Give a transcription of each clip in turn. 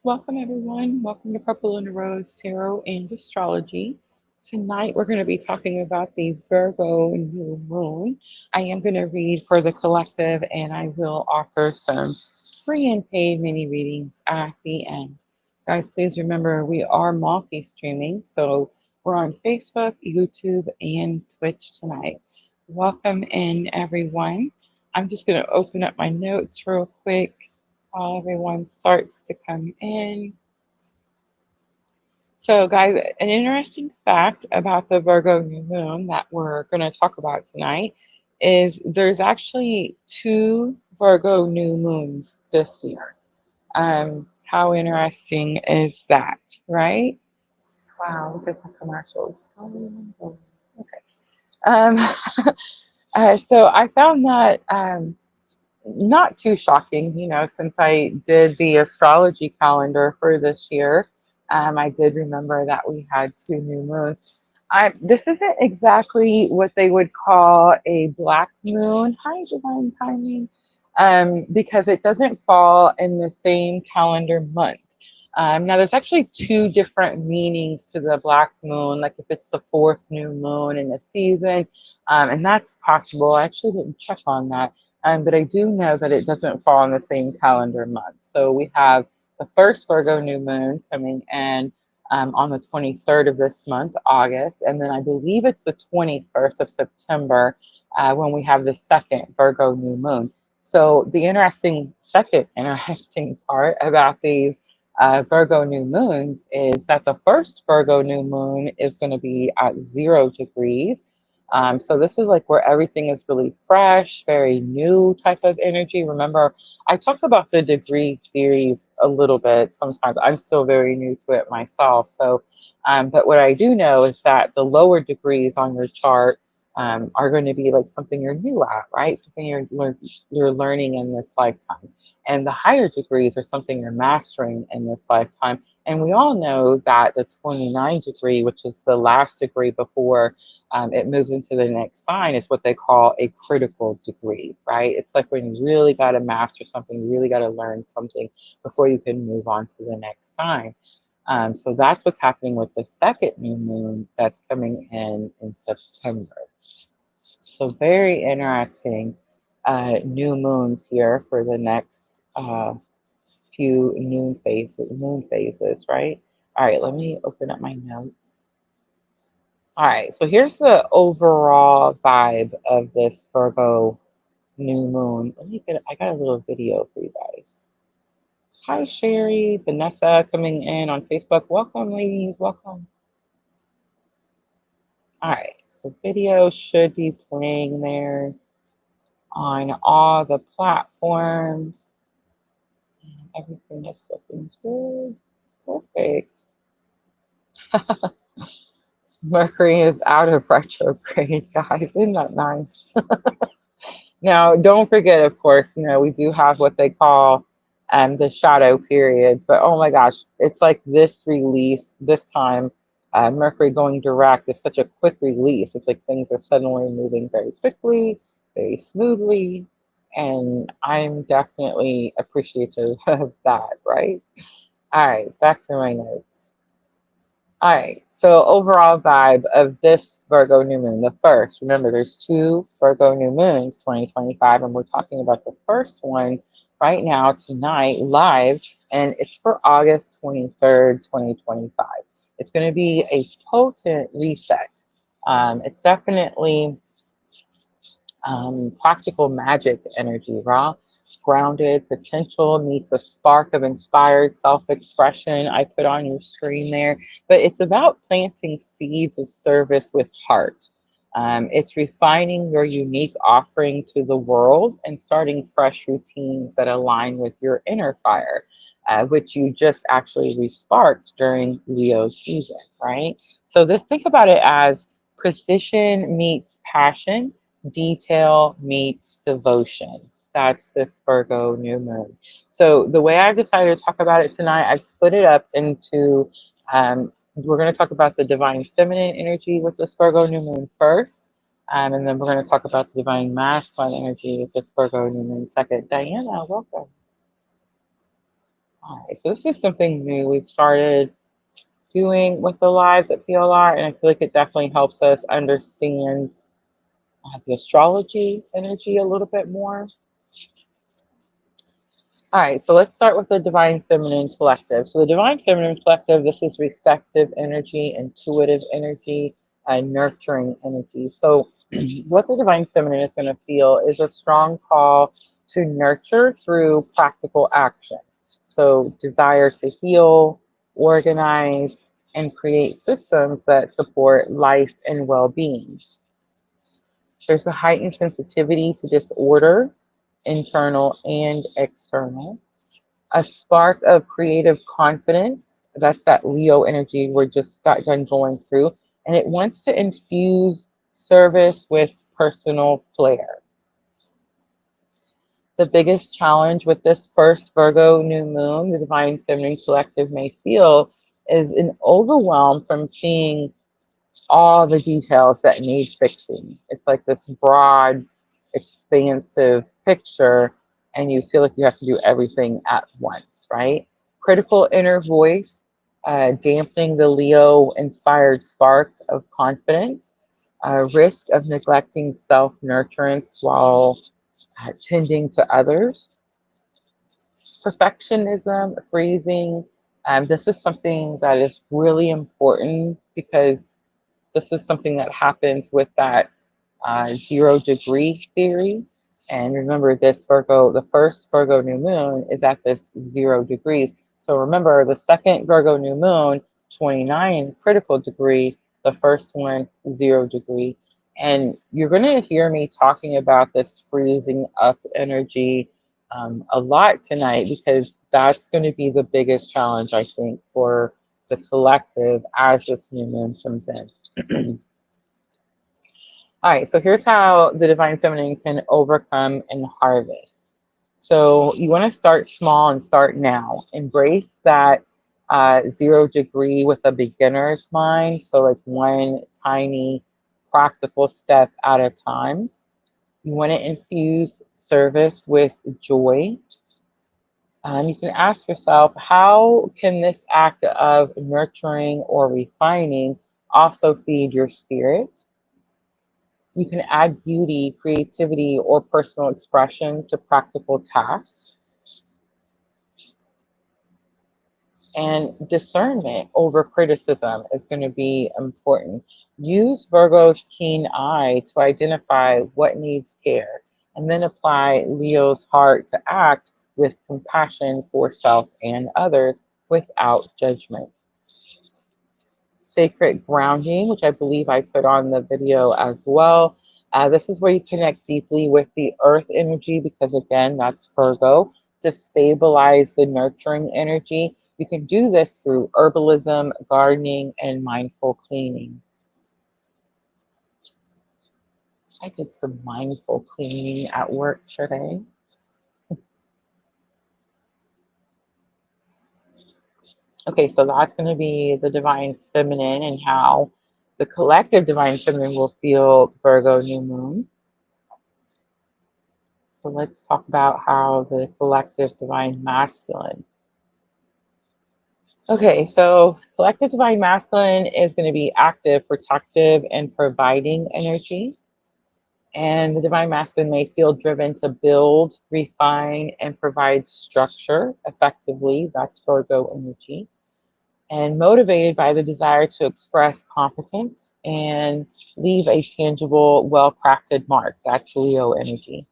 Welcome, everyone. Welcome to Purple and Rose Tarot and Astrology. Tonight, we're going to be talking about the Virgo New Moon. I am going to read for the collective, and I will offer some free and paid mini readings at the end. Guys, please remember we are multi streaming, so we're on Facebook, YouTube, and Twitch tonight. Welcome in, everyone. I'm just going to open up my notes real quick while everyone starts to come in. So, guys, an interesting fact about the Virgo new moon that we're going to talk about tonight is there's actually two Virgo new moons this year. Um, how interesting is that, right? Wow, look at the commercials. Okay. Um, so I found that not too shocking, since I did the astrology calendar for this year. I did remember that we had two new moons. This isn't exactly what they would call a black moon. Hi, divine timing. Because it doesn't fall in the same calendar month. Now, there's actually two different meanings to the black moon, like if it's the fourth new moon in a season, and that's possible. I actually didn't check on that. But I do know that it doesn't fall in the same calendar month. So we have the first Virgo new moon coming in on the 23rd of this month, August. And then I believe it's the 21st of September when we have the second Virgo new moon. So the second interesting part about these Virgo new moons is that the first Virgo new moon is going to be at 0 degrees. So this is like where everything is really fresh, very new type of energy. Remember, I talked about the degree theories a little bit. Sometimes I'm still very new to it myself. So, but what I do know is that the lower degrees on your chart are going to be like something you're new at, right? Something you're learning in this lifetime, and the higher degrees are something you're mastering in this lifetime. And we all know that the 29 degree, which is the last degree before it moves into the next sign, is what they call a critical degree, right? It's like when you really got to master something, you really got to learn something before you can move on to the next sign. So that's what's happening with the second new moon that's coming in September. So very interesting new moons here for the next few moon phases, right? All right, let me open up my notes. All right, so here's the overall vibe of this Virgo new moon. I got a little video for you guys. Hi, Sherry, Vanessa coming in on Facebook. Welcome, ladies, welcome. All right, so video should be playing there on all the platforms. And everything is looking good. Perfect. Mercury is out of retrograde, guys. Isn't that nice? Now, don't forget, of course, we do have what they call the shadow periods. But oh my gosh, it's like this release, this time, Mercury going direct is such a quick release. It's like things are suddenly moving very quickly, very smoothly. And I'm definitely appreciative of that, right? All right, back to my notes. All right, so overall vibe of this Virgo new moon, the first, remember there's two Virgo new moons 2025, and we're talking about the first one right now, tonight, live, and it's for August 23rd, 2025. It's going to be a potent reset. It's definitely practical magic energy, raw, grounded potential meets a spark of inspired self-expression. I put on your screen there, but it's about planting seeds of service with heart. It's refining your unique offering to the world and starting fresh routines that align with your inner fire, which you just actually resparked during Leo season, right? So this, think about it as precision meets passion, detail meets devotion. That's this Virgo new moon. So the way I've decided to talk about it tonight, I've split it up into, we're going to talk about the divine feminine energy with this Virgo new moon first. And then we're going to talk about the divine masculine energy with this Virgo new moon second. Diana, welcome. All right, so this is something new we've started doing with the lives at PLR, and I feel like it definitely helps us understand the astrology energy a little bit more. All right, so let's start with the Divine Feminine Collective. So the Divine Feminine Collective, this is receptive energy, intuitive energy, nurturing energy. So what the Divine Feminine is going to feel is a strong call to nurture through practical action. So desire to heal, organize, and create systems that support life and well-being. There's a heightened sensitivity to disorder, internal and external, a spark of creative confidence. That's that Leo energy we're just got done going through. And it wants to infuse service with personal flair. The biggest challenge with this first Virgo new moon, the Divine Feminine Collective may feel, is an overwhelm from seeing all the details that need fixing. It's like this broad, expansive picture, and you feel like you have to do everything at once, right? Critical inner voice, dampening the Leo inspired spark of confidence, risk of neglecting self nurturance while tending to others, perfectionism, freezing. This is something that is really important because this is something that happens with that 0 degree theory. And remember, this Virgo, the first Virgo new moon is at this 0 degrees. So remember, the second Virgo new moon, 29 critical degree, the first one, 0 degree. And you're going to hear me talking about this freezing up energy a lot tonight because that's going to be the biggest challenge, I think, for the collective as this new moon comes in. All right, so here's how the Divine Feminine can overcome and harvest. So you want to start small and start now. Embrace that 0 degree with a beginner's mind. So like one tiny practical step at a time. You want to infuse service with joy. You can ask yourself, how can this act of nurturing or refining also feed your spirit? You can add beauty, creativity, or personal expression to practical tasks. And discernment over criticism is going to be important. Use Virgo's keen eye to identify what needs care, and then apply Leo's heart to act with compassion for self and others without judgment. Sacred grounding, which I believe I put on the video as well. This is where you connect deeply with the earth energy because, again, that's Virgo, to stabilize the nurturing energy. You can do this through herbalism, gardening, and mindful cleaning. I did some mindful cleaning at work today. Okay, so that's going to be the Divine Feminine and how the collective Divine Feminine will feel Virgo New Moon. So let's talk about how the collective Divine Masculine. Okay, so collective Divine Masculine is going to be active, protective, and providing energy. And the Divine Masculine may feel driven to build, refine, and provide structure effectively. That's Virgo energy. And motivated by the desire to express competence and leave a tangible, well crafted mark. That's Leo energy.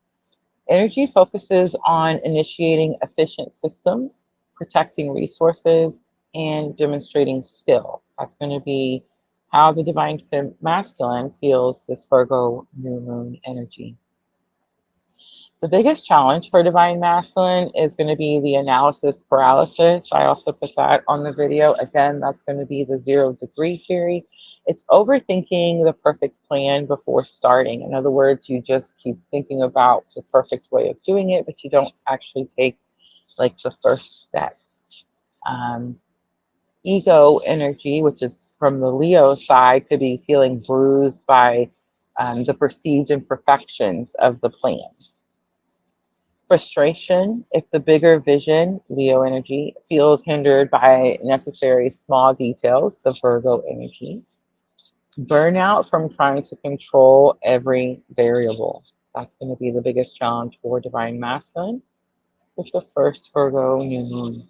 Energy focuses on initiating efficient systems, protecting resources, and demonstrating skill. That's going to be how the Divine Masculine feels this Virgo new moon energy. The biggest challenge for Divine Masculine is going to be the analysis paralysis. I also put that on the video. Again, that's going to be the 0 degree theory. It's overthinking the perfect plan before starting. In other words, you just keep thinking about the perfect way of doing it, but you don't actually take like the first step. Ego energy, which is from the Leo side, could be feeling bruised by the perceived imperfections of the plan. Frustration if the bigger vision, Leo energy, feels hindered by necessary small details, the Virgo energy. Burnout from trying to control every variable. That's going to be the biggest challenge for Divine Masculine with the first Virgo new moon.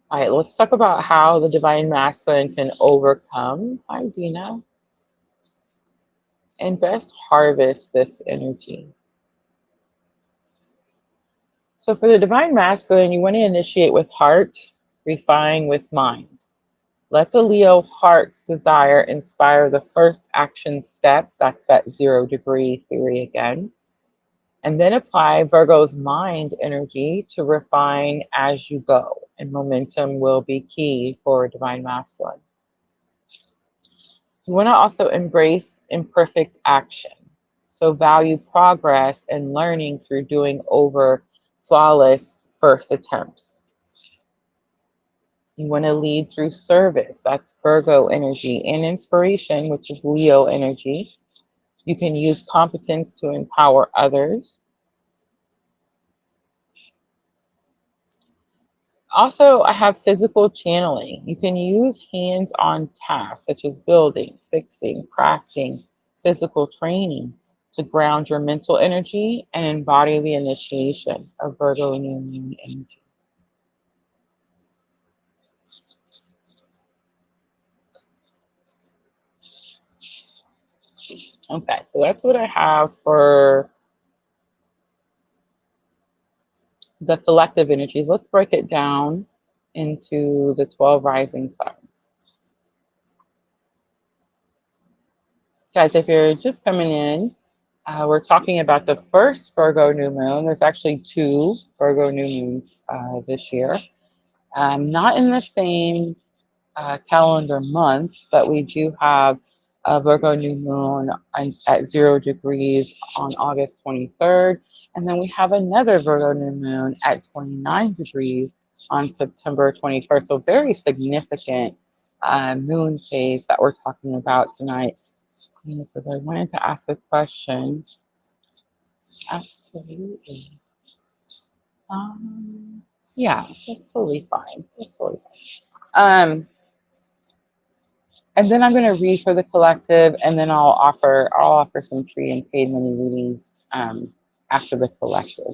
All right, let's talk about how the Divine Masculine can overcome, hi Dina, and best harvest this energy. So for the Divine Masculine, you want to initiate with heart, refine with mind. Let the Leo heart's desire inspire the first action step. That's that 0 degree theory again. And then apply Virgo's mind energy to refine as you go. And momentum will be key for Divine Masculine. You want to also embrace imperfect action. So value progress and learning through doing over flawless first attempts. You want to lead through service. That's Virgo energy. And inspiration, which is Leo energy. You can use competence to empower others. Also, I have physical channeling. You can use hands-on tasks such as building, fixing, crafting, physical training to ground your mental energy and embody the initiation of Virgo New Moon energy. Okay, so that's what I have for the collective energies. Let's break it down into the 12 rising signs. Guys, if you're just coming in, we're talking about the first Virgo new moon. There's actually two Virgo new moons this year. Not in the same calendar month, but we do have a Virgo new moon at 0 degrees on August 23rd. And then we have another Virgo new moon at 29 degrees on September 21st. So very significant moon phase that we're talking about tonight. Yes, if I wanted to ask a question, absolutely. Um, yeah, that's totally fine. That's totally fine. And then I'm going to read for the collective, and then I'll offer some free and paid mini readings after the collective.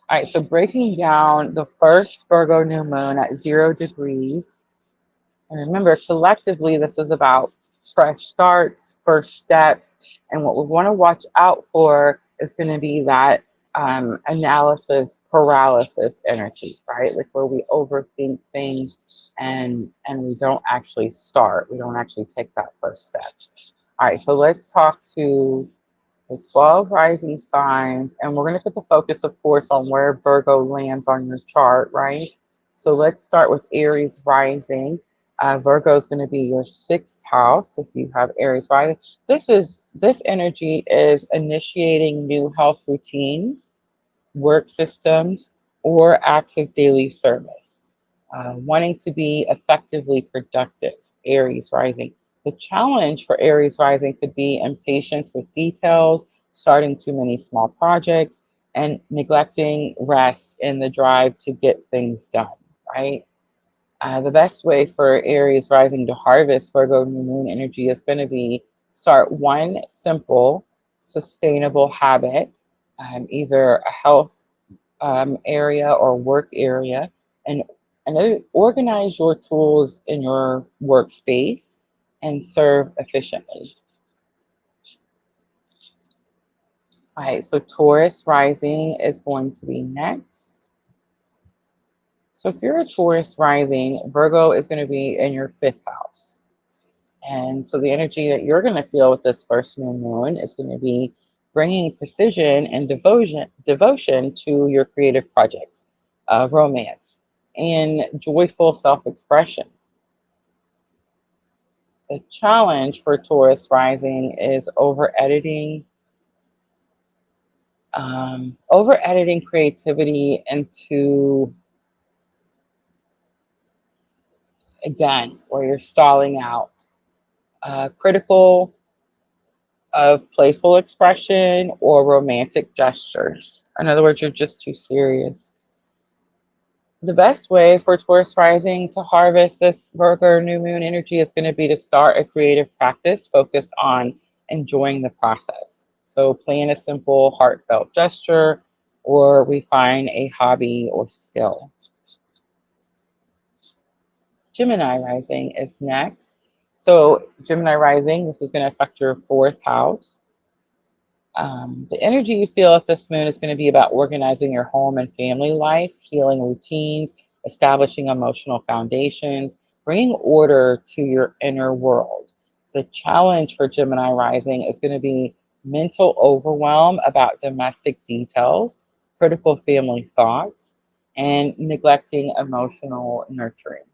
All right, so breaking down the first Virgo new moon at 0 degrees. And remember, collectively, this is about fresh starts, first steps, and what we want to watch out for is going to be that analysis paralysis energy, right? Like where we overthink things and we don't actually start. We don't actually take that first step. All right, so let's talk to the 12 rising signs, and we're going to put the focus, of course, on where Virgo lands on your chart, right? So let's start with Aries rising. Virgo is going to be your sixth house if you have Aries rising. This energy is initiating new health routines, work systems, or acts of daily service. Wanting to be effectively productive, Aries rising. The challenge for Aries rising could be impatience with details, starting too many small projects, and neglecting rest in the drive to get things done, right? The best way for Aries rising to harvest Virgo new moon energy is going to be start one simple, sustainable habit, either a health area or work area, and then organize your tools in your workspace and serve efficiently. All right, so Taurus rising is going to be next. So if you're a Taurus rising, Virgo is going to be in your fifth house. And so the energy that you're going to feel with this first new moon is going to be bringing precision and devotion to your creative projects, romance, and joyful self-expression. The challenge for Taurus rising is over editing creativity into, again, where you're stalling out. Critical of playful expression or romantic gestures. In other words, you're just too serious. The best way for Taurus rising to harvest this Virgo new moon energy is going to be to start a creative practice focused on enjoying the process. So, plan a simple, heartfelt gesture or refine a hobby or skill. Gemini rising is next. So, Gemini rising, this is going to affect your fourth house. The energy you feel at this moon is going to be about organizing your home and family life, healing routines, establishing emotional foundations, bringing order to your inner world. The challenge for Gemini rising is going to be mental overwhelm about domestic details, critical family thoughts, and neglecting emotional nurturing.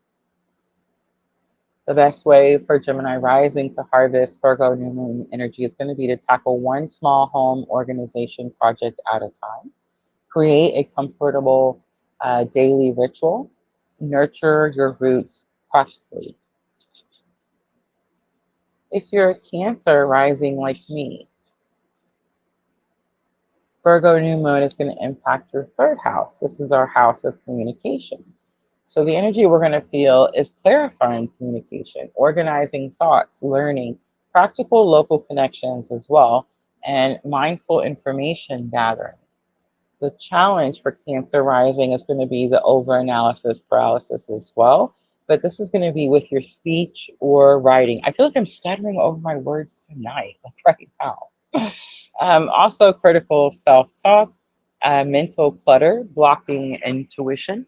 The best way for Gemini rising to harvest Virgo new moon energy is going to be to tackle one small home organization project at a time. Create a comfortable daily ritual. Nurture your roots practically. If you're a Cancer rising like me, Virgo new moon is going to impact your third house. This is our house of communication. So the energy we're going to feel is clarifying communication, organizing thoughts, learning, practical local connections as well, and mindful information gathering. The challenge for Cancer rising is going to be the overanalysis paralysis as well, but this is going to be with your speech or writing. I feel like I'm stuttering over my words tonight, like right now. Also, critical self talk, mental clutter, blocking intuition.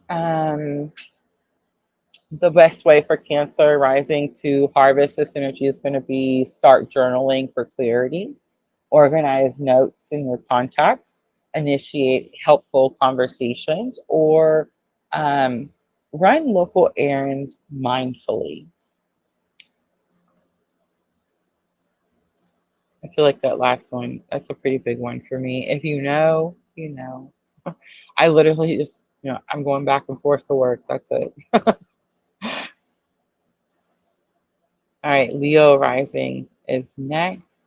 Um, the best way for Cancer rising to harvest this energy is going to be start journaling for clarity, organize notes in your contacts, initiate helpful conversations, or um, run local errands mindfully. I feel like that last one, that's a pretty big one for me. If you know, you know. I literally just, I'm going back and forth to work. That's it. All right, Leo rising is next.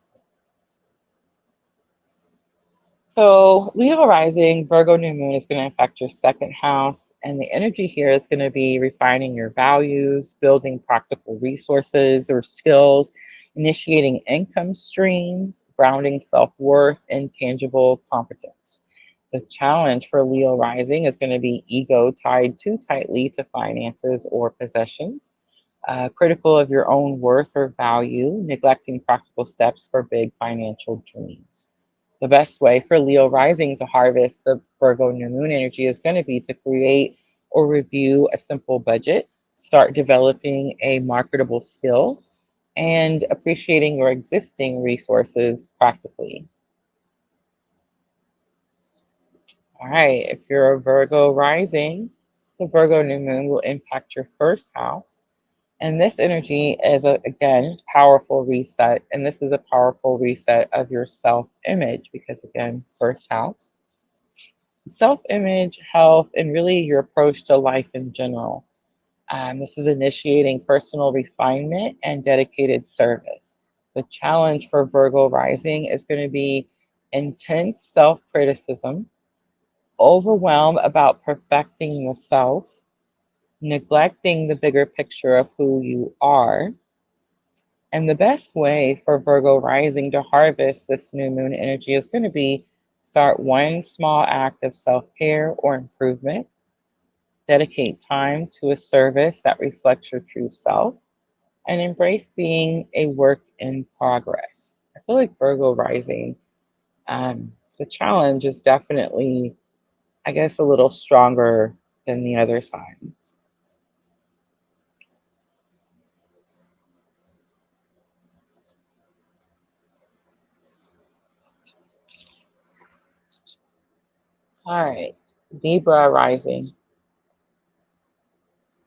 So, Leo rising, Virgo new moon is going to affect your second house. And the energy here is going to be refining your values, building practical resources or skills, initiating income streams, grounding self worth, and tangible competence. The challenge for Leo rising is going to be ego tied too tightly to finances or possessions, critical of your own worth or value, neglecting practical steps for big financial dreams. The best way for Leo rising to harvest the Virgo new moon energy is going to be to create or review a simple budget, start developing a marketable skill, and appreciating your existing resources practically. All right, if you're a Virgo rising, the Virgo new moon will impact your first house. And this energy is, again, powerful reset. And this is a powerful reset of your self image because, again, first house, self image, health, and really your approach to life in general. This is initiating personal refinement and dedicated service. The challenge for Virgo rising is going to be intense self criticism, overwhelm about perfecting yourself, neglecting the bigger picture of who you are. And the best way for Virgo rising to harvest this new moon energy is going to be start one small act of self care or improvement, dedicate time to a service that reflects your true self, and embrace being a work in progress. I feel like Virgo rising, the challenge is definitely, I guess, a little stronger than the other signs. All right, Libra rising.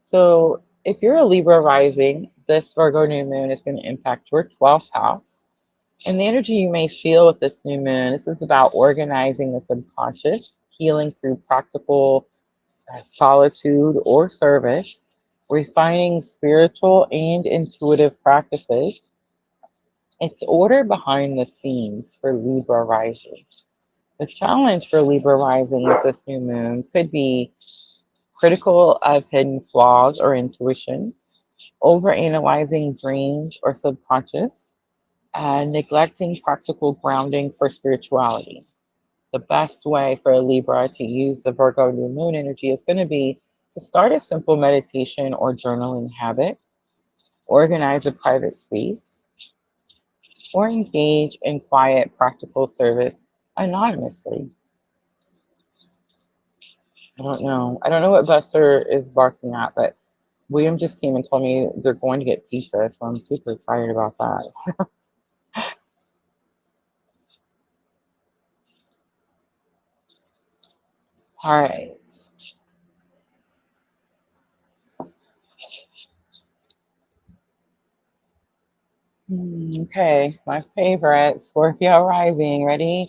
So if you're a Libra rising, this Virgo new moon is going to impact your 12th house. And the energy you may feel with this new moon, this is about organizing the subconscious, healing through practical solitude, or service, refining spiritual and intuitive practices. It's order behind the scenes for Libra rising. The challenge for Libra rising with this new moon could be critical of hidden flaws or intuition, overanalyzing dreams or subconscious, and neglecting practical grounding for spirituality. The best way for a Libra to use the Virgo new moon energy is going to be to start a simple meditation or journaling habit, organize a private space, or engage in quiet, practical service anonymously. I don't know. I don't know what Buster is barking at, but William just came and told me they're going to get pizza, so I'm super excited about that. All right. Okay, my favorite, Scorpio rising. Ready?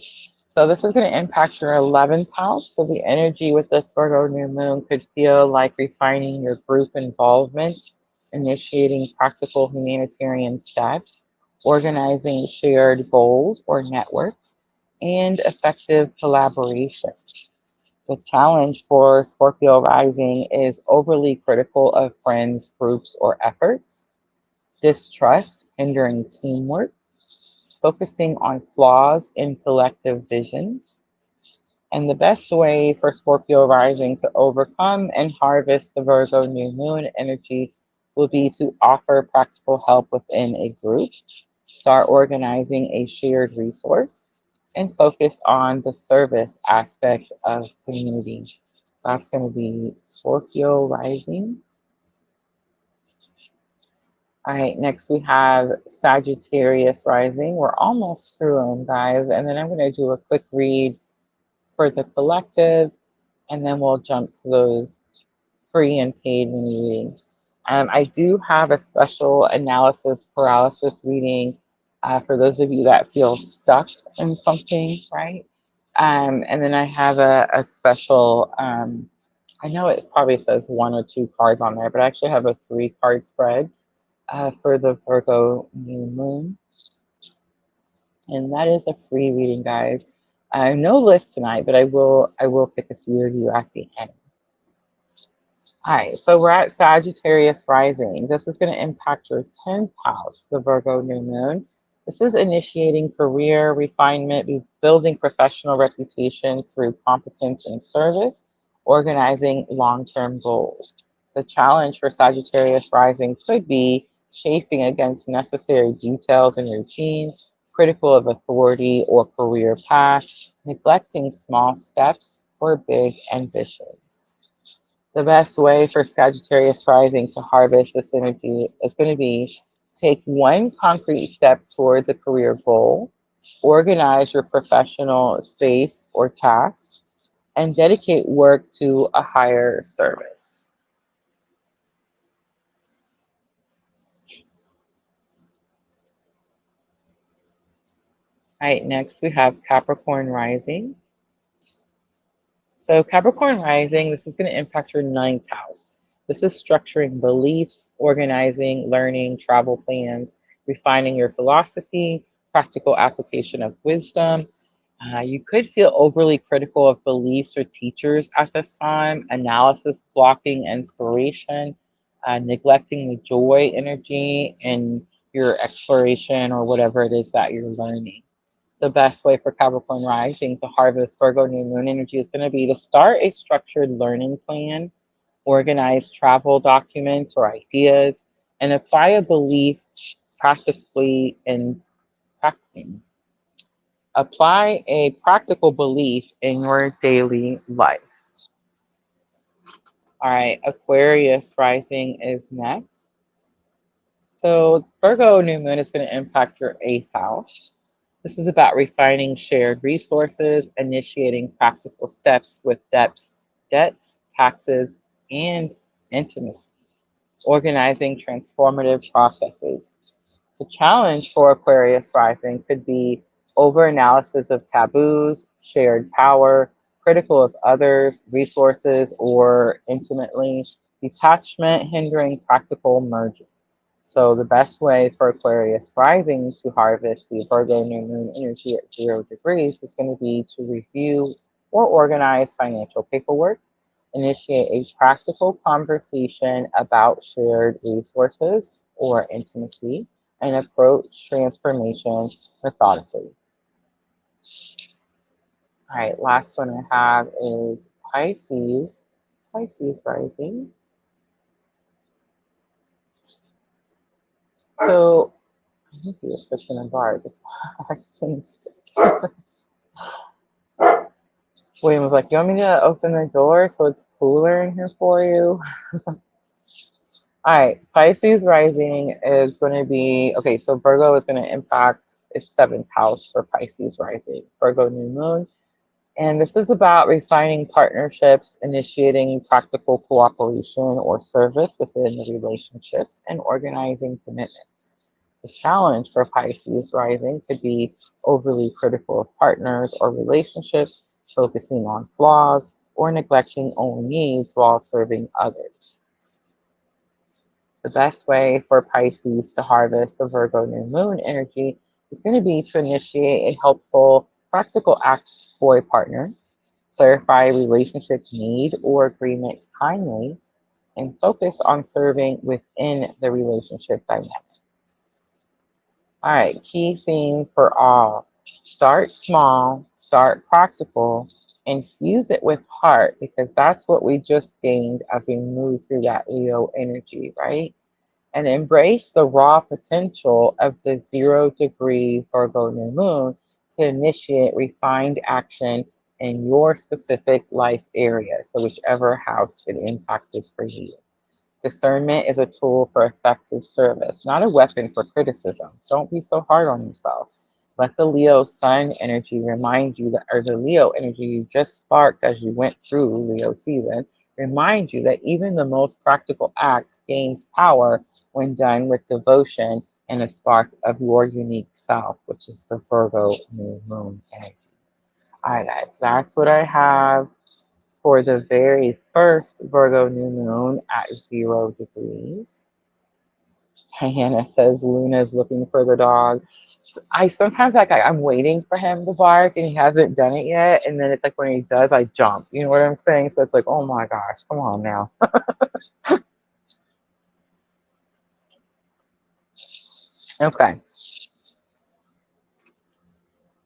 So this is going to impact your 11th house. So the energy with this Virgo new moon could feel like refining your group involvements, initiating practical humanitarian steps, organizing shared goals or networks, and effective collaboration. The challenge for Scorpio rising is overly critical of friends, groups, or efforts, distrust hindering teamwork, focusing on flaws in collective visions. And the best way for Scorpio rising to overcome and harvest the Virgo new moon energy will be to offer practical help within a group, start organizing a shared resource, and focus on the service aspect of community. That's going to be Scorpio rising. All right, next we have Sagittarius rising. We're almost through them, guys. And then I'm going to do a quick read for the collective, and then we'll jump to those free and paid mini readings. I do have a special analysis paralysis reading for those of you that feel stuck in something, right? And then I have a special, I know it probably says one or two cards on there, but I actually have a 3 card spread for the Virgo New Moon. And that is a free reading, guys. No list tonight, but I will pick a few of you at the end. Hi, so we're at Sagittarius rising. This is going to impact your 10th house, the Virgo new moon. This is initiating career refinement, building professional reputation through competence and service, organizing long-term goals. The challenge for Sagittarius rising could be chafing against necessary details and routines, critical of authority or career path, neglecting small steps for big ambitions. The best way for Sagittarius rising to harvest this energy is going to be take one concrete step towards a career goal, organize your professional space or tasks, and dedicate work to a higher service. All right, next we have Capricorn rising. So, Capricorn rising, this is going to impact your 9th house. This is structuring beliefs, organizing, learning, travel plans, refining your philosophy, practical application of wisdom. You could feel overly critical of beliefs or teachers at this time, analysis blocking inspiration, neglecting the joy energy in your exploration or whatever it is that you're learning. The best way for Capricorn rising to harvest Virgo new moon energy is going to be to start a structured learning plan, organize travel documents or ideas, and apply a belief practically in apply a practical belief in your daily life. All right, Aquarius rising is next. So Virgo new moon is going to impact your 8th house. This is about refining shared resources, initiating practical steps with debts, taxes, and intimacy, organizing transformative processes. The challenge for Aquarius rising could be over analysis of taboos, shared power, critical of others, resources, or intimately. Detachment hindering practical merging. So the best way for Aquarius rising to harvest the Virgo new moon energy at 0 degrees is going to be to review or organize financial paperwork, initiate a practical conversation about shared resources or intimacy, and approach transformation methodically. All right, last one I have is Pisces. Pisces rising. So I think he was fixing a bark. It's sensed. William was like, "You want me to open the door so it's cooler in here for you?" All right, Pisces rising is going to be okay. So Virgo is going to impact its seventh house for Pisces rising, Virgo new moon. And this is about refining partnerships, initiating practical cooperation or service within the relationships, and organizing commitments. The challenge for Pisces rising could be overly critical of partners or relationships, focusing on flaws, or neglecting own needs while serving others. The best way for Pisces to harvest the Virgo new moon energy is going to be to initiate a helpful, practical act for a partner, clarify a relationship need or agreement kindly, and focus on serving within the relationship dynamic. All right, key theme for all. Start small, start practical, infuse it with heart because that's what we just gained as we move through that Leo energy, right? And embrace the raw potential of the 0 degree Virgo new moon to initiate refined action in your specific life area. So, whichever house it impacted for you. Discernment is a tool for effective service, not a weapon for criticism. Don't be so hard on yourself. Let the Leo sun energy remind you that, or the Leo energy you just sparked as you went through Leo season, remind you that even the most practical act gains power when done with devotion and a spark of your unique self, which is the Virgo new moon energy. All right, guys, that's what I have for the very first Virgo new moon at 0 degrees. Hannah says Luna's looking for the dog. I sometimes I'm waiting for him to bark and he hasn't done it yet. And then it's like when he does, I jump. You know what I'm saying? So it's like, oh my gosh, come on now. Okay.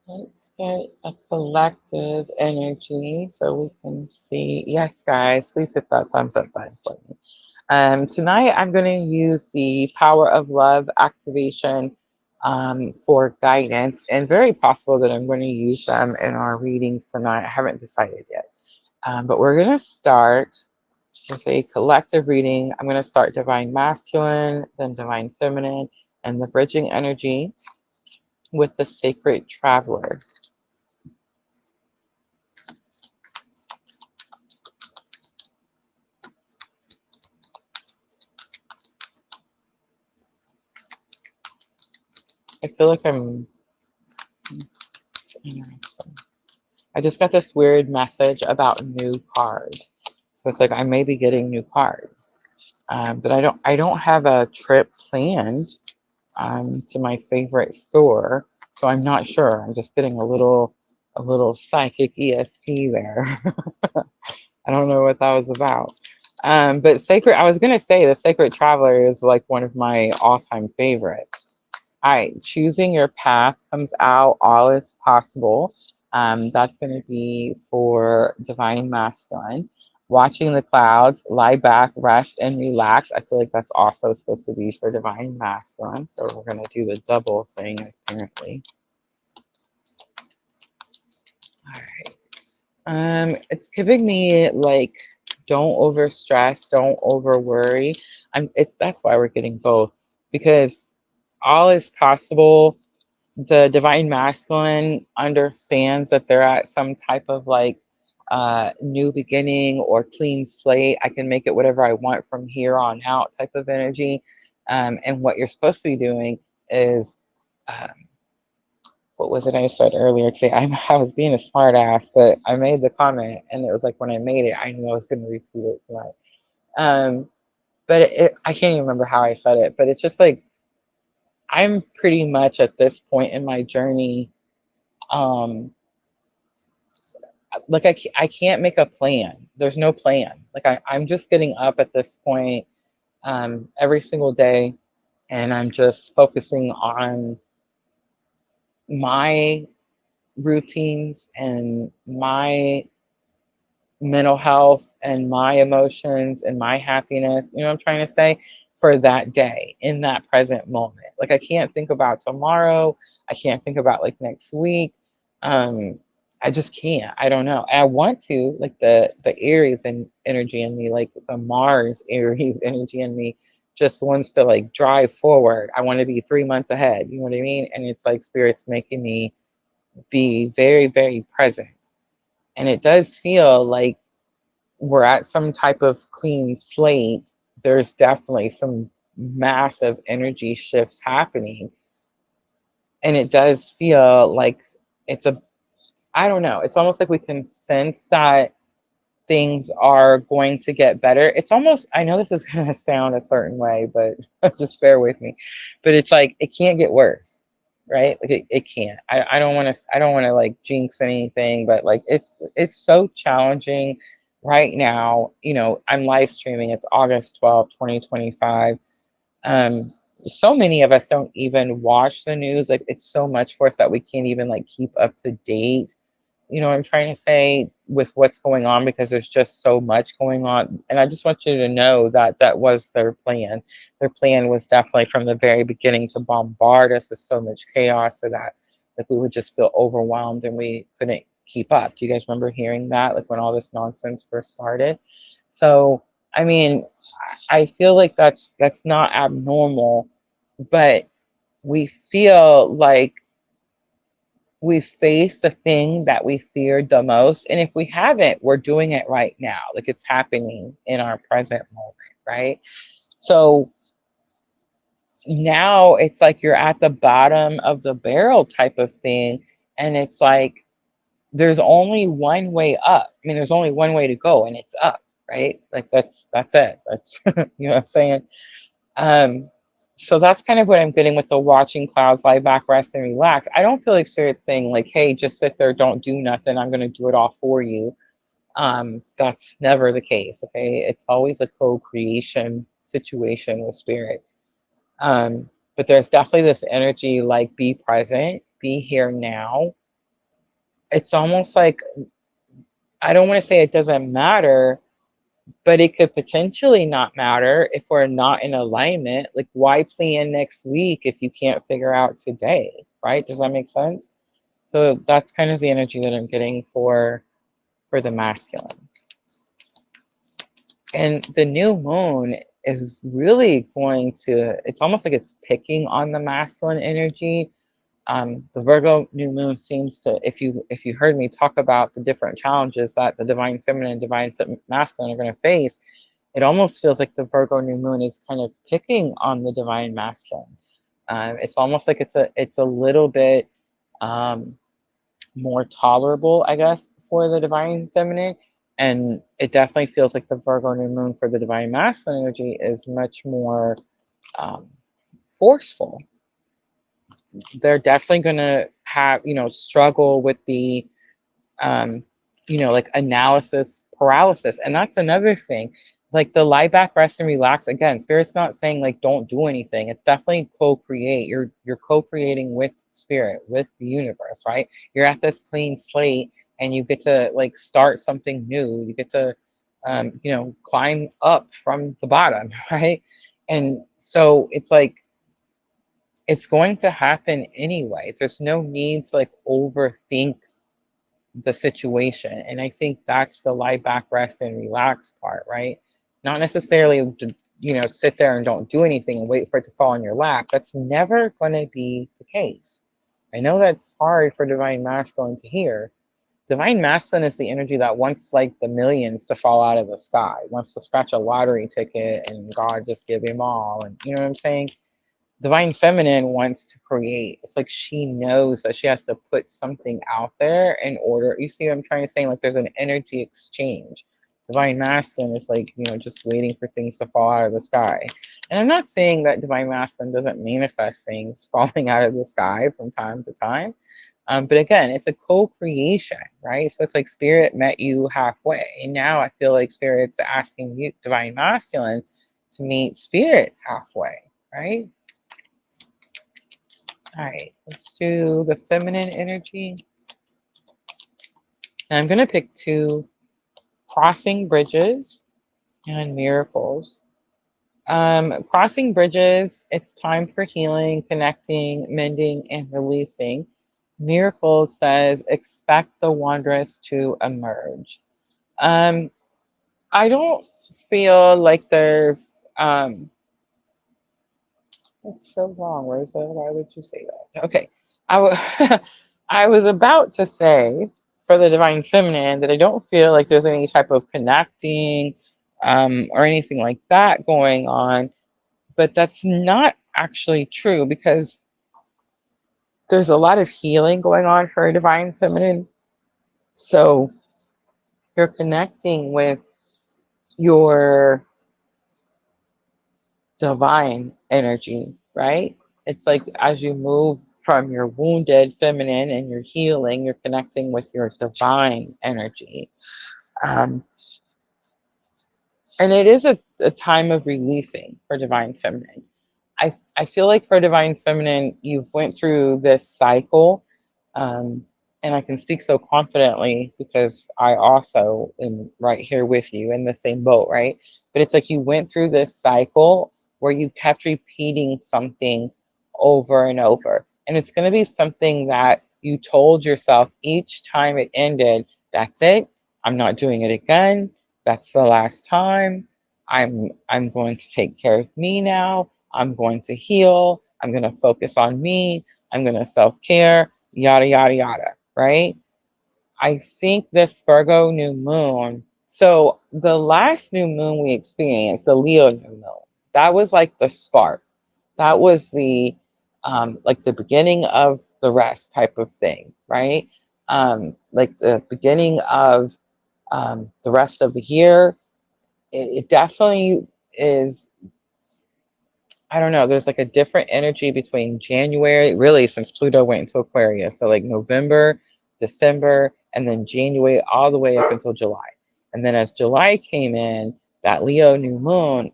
Let's get a collective energy so we can see. Yes, guys, please hit that thumbs up button for me. Tonight, I'm going to use the Power of Love activation for guidance, and very possible that I'm going to use them in our readings tonight. I haven't decided yet. But we're going to start with a collective reading. I'm going to start Divine Masculine, then Divine Feminine, and the Bridging Energy with the Sacred Traveler. I feel like I'm interesting. I just got this weird message about new cards. So it's like I may be getting new cards. But I don't have a trip planned to my favorite store. So I'm not sure. I'm just getting a little psychic ESP there. I don't know what that was about. But I was gonna say the Sacred Traveler is like one of my all-time favorites. All right, choosing your path comes out. All is possible. That's going to be for Divine Masculine. Watching the clouds, lie back, rest, and relax. I feel like that's also supposed to be for Divine Masculine. So we're going to do the double thing, apparently. All right. It's giving me like, don't over stress, don't over worry. That's why we're getting both, because all is possible. The Divine Masculine understands that they're at some type of like new beginning or clean slate. I can make it whatever I want from here on out type of energy. And what you're supposed to be doing is um, what was it I said earlier today? I was being a smart ass, but I made the comment, and it was like when I made it, I knew I was going to repeat it tonight. Um, but I can't even remember how I said it, but it's just like I'm pretty much at this point in my journey. Um, like I can't make a plan. There's no plan. Like I'm just getting up at this point every single day, and I'm just focusing on my routines and my mental health and my emotions and my happiness, you know what I'm trying to say, for that day in that present moment. Like I can't think about tomorrow. I can't think about like next week. Um, I just can't. I don't know. I want to, like the Aries and energy in me, like the Mars Aries energy in me just wants to like drive forward. I want to be 3 months ahead. You know what I mean? And it's like spirit's making me be very, very present. And it does feel like we're at some type of clean slate. There's definitely some massive energy shifts happening. And it does feel like it's a, I don't know, it's almost like we can sense that things are going to get better. It's almost, I know this is going to sound a certain way, but just bear with me. But it's like, it can't get worse, right? Like it can't. I don't want to like jinx anything, but like it's so challenging right now. You know, I'm live streaming. It's August 12th, 2025. Um, so many of us don't even watch the news. Like it's so much for us that we can't even like keep up to date, you know what I'm trying to say, with what's going on, because there's just so much going on. And I just want you to know that that was their plan. Their plan was definitely from the very beginning to bombard us with so much chaos so that like we would just feel overwhelmed and we couldn't keep up. Do you guys remember hearing that, like when all this nonsense first started? So I mean, I feel like that's not abnormal, but we feel like we face the thing that we feared the most. And if we haven't, we're doing it right now. Like it's happening in our present moment, right? So now it's like you're at the bottom of the barrel type of thing. And it's like there's only one way up. I mean, there's only one way to go, and it's up, right? Like that's it. That's you know what I'm saying? Um, so that's kind of what I'm getting with the watching clouds, lie back, rest, and relax. I don't feel like spirit's saying like, hey, just sit there, don't do nothing. I'm going to do it all for you. That's never the case. Okay. It's always a co-creation situation with spirit. Um, but there's definitely this energy, like be present, be here now. It's almost like, I don't want to say it doesn't matter, but it could potentially not matter if we're not in alignment. Like, why plan next week if you can't figure out today, right? Does that make sense? So that's kind of the energy that I'm getting for the masculine. And the new moon is really going to, it's almost like it's picking on the masculine energy. The Virgo new moon seems to, if you heard me talk about the different challenges that the divine feminine and divine masculine are going to face, it almost feels like the Virgo new moon is kind of picking on the divine masculine. It's almost like it's a little bit um, more tolerable, I guess, for the divine feminine, and it definitely feels like the Virgo new moon for the divine masculine energy is much more um, forceful. They're definitely going to have, struggle with the um, like analysis paralysis. And that's another thing. Like the lie back, rest, and relax. Again, spirit's not saying like don't do anything. It's definitely co-create. You're co-creating with spirit, with the universe, right? You're at this clean slate and you get to like start something new. You get to climb up from the bottom, right? And so it's like it's going to happen anyway. There's no need to like overthink the situation. And I think that's the lie back, rest, and relax part, right? Not necessarily to, sit there and don't do anything and wait for it to fall in your lap. That's never going to be the case. I know that's hard for divine masculine to hear. Divine masculine is the energy that wants like the millions to fall out of the sky, wants to scratch a lottery ticket and God just give him all. And you know what I'm saying? Divine feminine wants to create. It's like she knows that she has to put something out there in order. You see what I'm trying to say? Like there's an energy exchange. Divine masculine is like, just waiting for things to fall out of the sky. And I'm not saying that divine masculine doesn't manifest things falling out of the sky from time to time. But again, it's a co-creation, right? So it's like spirit met you halfway. And now I feel like spirit's asking you, divine masculine, to meet spirit halfway, right? All right, let's do the feminine energy. And I'm going to pick two: crossing bridges and miracles. Crossing bridges, it's time for healing, connecting, mending, and releasing. Miracles says expect the wondrous to emerge. Um, I don't feel like there's That's so wrong, Rosa. Why would you say that? Okay. I was about to say for the divine feminine that I don't feel like there's any type of connecting or anything like that going on, but that's not actually true because there's a lot of healing going on for a divine feminine. So you're connecting with your divine energy, right? It's like as you move from your wounded feminine and you're healing, you're connecting with your divine energy. Um, and it is a time of releasing for divine feminine. I feel like for divine feminine, you've went through this cycle, um, and I can speak so confidently because I also am right here with you in the same boat, right? But it's like you went through this cycle where you kept repeating something over and over, and it's going to be something that you told yourself each time it ended. That's it. I'm not doing it again. That's the last time. I'm going to take care of me now. I'm going to heal. I'm going to focus on me. I'm going to self care, yada, yada, yada, right? I think this Virgo new moon. So the last new moon we experienced, the Leo new moon, that was like the spark. That was the like the beginning of the rest type of thing, right? Like the beginning of the rest of the year. It definitely is. I don't know. There's like a different energy between January, really, since Pluto went into Aquarius. So like November, December, and then January all the way up until July. And then as July came in, that Leo new moon,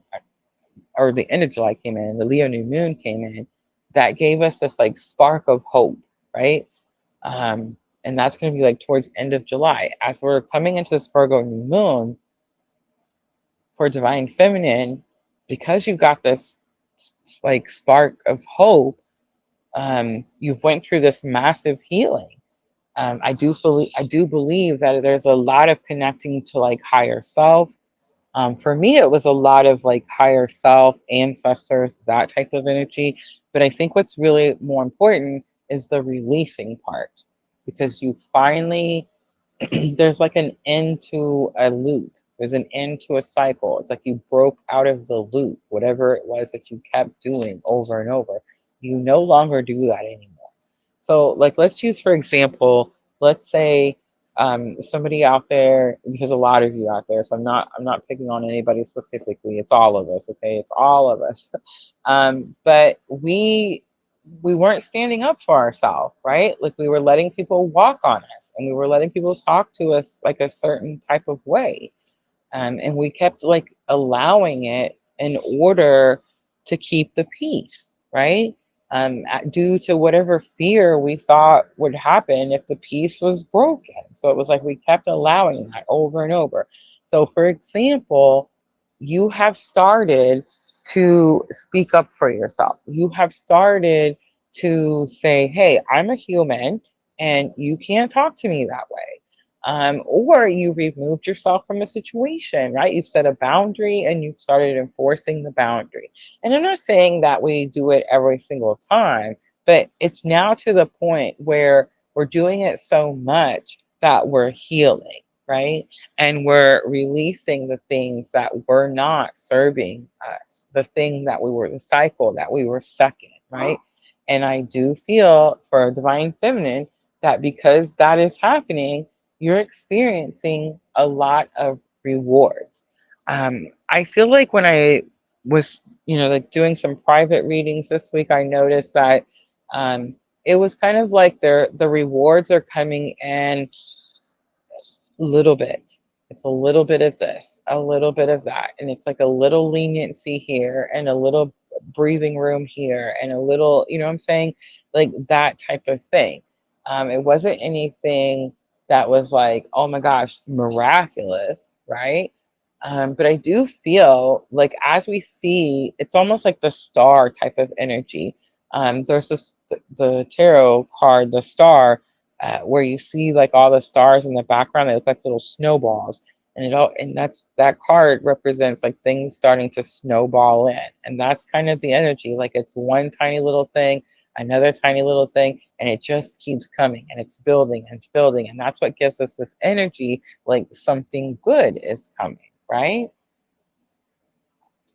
or the end of July came in, the Leo new moon came in, that gave us this like spark of hope, right? And that's going to be like towards end of July. As we're coming into this Virgo new moon for divine feminine, because you got this like spark of hope, you've went through this massive healing. I do believe that there's a lot of connecting to like higher self. For me, it was a lot of like higher self, ancestors, that type of energy. But I think what's really more important is the releasing part, because you finally there's like an end to a loop. There's an end to a cycle. It's like you broke out of the loop, whatever it was that you kept doing over and over. You no longer do that anymore. So, like, let's use, for example, let's say somebody out there, because a lot of you out there, so I'm not picking on anybody specifically. It's all of us, okay? It's all of us. But we weren't standing up for ourselves, right? Like we were letting people walk on us, and we were letting people talk to us like a certain type of way, and we kept like allowing it in order to keep the peace, right? Due to whatever fear we thought would happen if the peace was broken. So it was like we kept allowing that over and over. So, for example, you have started to speak up for yourself. You have started to say, hey, I'm a human and you can't talk to me that way. Or you've removed yourself from a situation, right? You've set a boundary and you've started enforcing the boundary. And I'm not saying that we do it every single time, but it's now to the point where we're doing it so much that we're healing, right? And we're releasing the things that were not serving us, the thing that we were, the cycle that we were stuck in. right? And I do feel for Divine Feminine that because that is happening, you're experiencing a lot of rewards. I feel like when I was, like doing some private readings this week, I noticed that it was kind of like the rewards are coming in little bit. It's a little bit of this, a little bit of that. And it's like a little leniency here and a little breathing room here and a little, you know what I'm saying? Like that type of thing. It wasn't anything that was like, oh my gosh, miraculous, right? But I do feel like as we see, it's almost like the star type of energy. There's this, the tarot card, the star, where you see like all the stars in the background. They look like little snowballs, and that card represents like things starting to snowball in, and that's kind of the energy. Like it's one tiny little thing, another tiny little thing, and it just keeps coming, and it's building and it's building, and that's what gives us this energy, like something good is coming, right?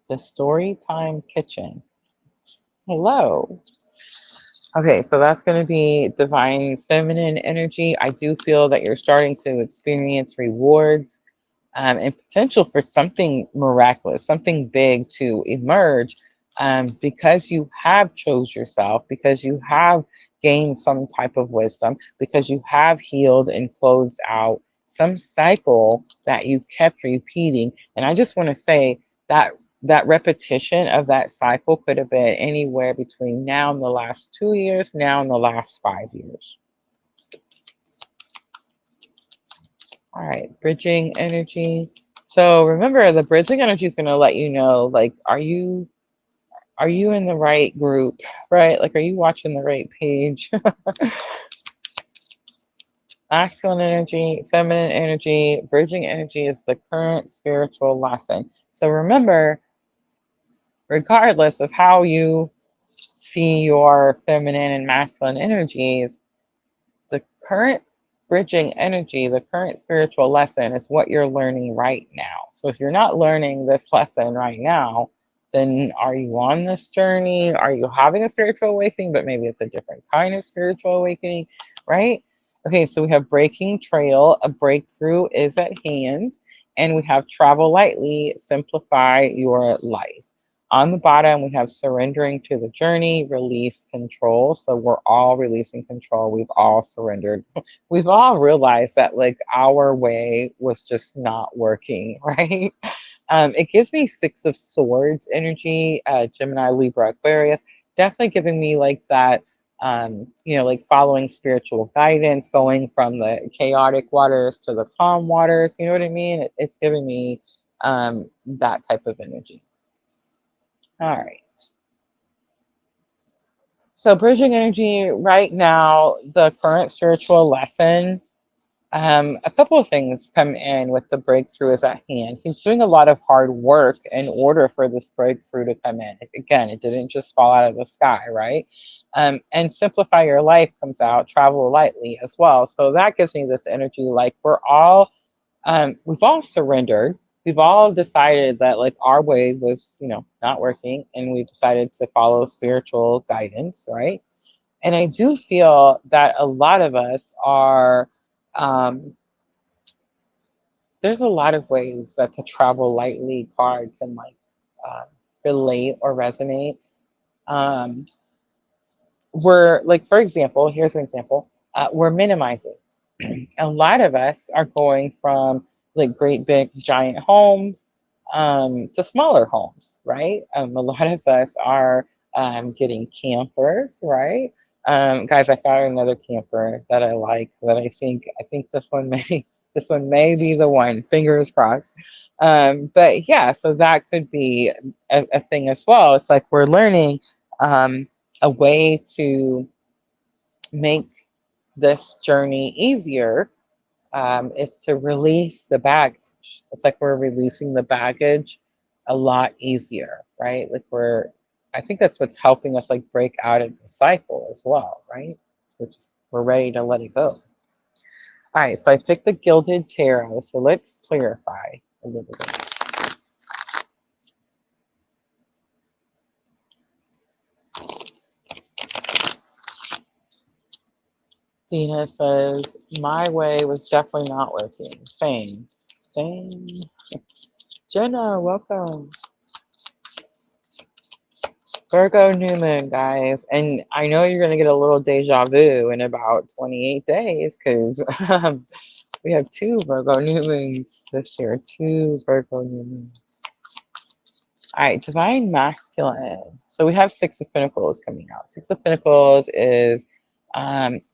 The story time kitchen. Hello. Okay, so that's going to be divine feminine energy. I do feel that you're starting to experience rewards, and potential for something miraculous, something big to emerge, because you have chose yourself, because you have gained some type of wisdom, because you have healed and closed out some cycle that you kept repeating. And I just want to say that that repetition of that cycle could have been anywhere between now and the last 2 years, now and the last 5 years. All right, bridging energy. So remember, the bridging energy is going to let you know, like, are you in the right group, right? Like, are you watching the right page? Masculine energy, feminine energy, bridging energy is the current spiritual lesson. So remember, regardless of how you see your feminine and masculine energies, the current bridging energy, the current spiritual lesson is what you're learning right now. So if you're not learning this lesson right now, then are you on this journey? Are you having a spiritual awakening, but maybe it's a different kind of spiritual awakening, right? Okay, so we have breaking trail, a breakthrough is at hand, and we have travel lightly, simplify your life. On the bottom, we have surrendering to the journey, release control. So we're all releasing control. We've all surrendered. We've all realized that like our way was just not working, right? It gives me Six of Swords energy, Gemini, Libra, Aquarius, definitely giving me like that, like following spiritual guidance, going from the chaotic waters to the calm waters. You know what I mean? It's giving me that type of energy. All right. So, bridging energy right now, the current spiritual lesson, a couple of things come in with the breakthrough is at hand. He's doing a lot of hard work in order for this breakthrough to come in. Again, it didn't just fall out of the sky, right? And simplify your life comes out, travel lightly as well. So that gives me this energy like we've all surrendered. We've all decided that like our way was, not working, and we decided to follow spiritual guidance, right? And I do feel that a lot of us are, um, there's a lot of ways that the travel lightly card can like uh, relate or resonate. Um, we're like, for example, here's an example. We're minimizing. A lot of us are going from like great big giant homes to smaller homes, right? A lot of us are getting campers, right? Guys, I found another camper that I like. That I think this one may be the one. Fingers crossed. But yeah, so that could be a thing as well. It's like we're learning a way to make this journey easier, is to release the baggage. It's like we're releasing the baggage a lot easier, right? I think that's what's helping us like break out of the cycle as well, right? So we're ready to let it go. All right, so I picked the Gilded Tarot. So let's clarify a little bit. Dina says, my way was definitely not working. Same. Same. Jenna, welcome. Virgo New Moon, guys. And I know you're going to get a little deja vu in about 28 days because we have two Virgo New Moons this year. Two Virgo New Moons. All right, Divine Masculine. So we have Six of Pentacles coming out. Six of Pentacles is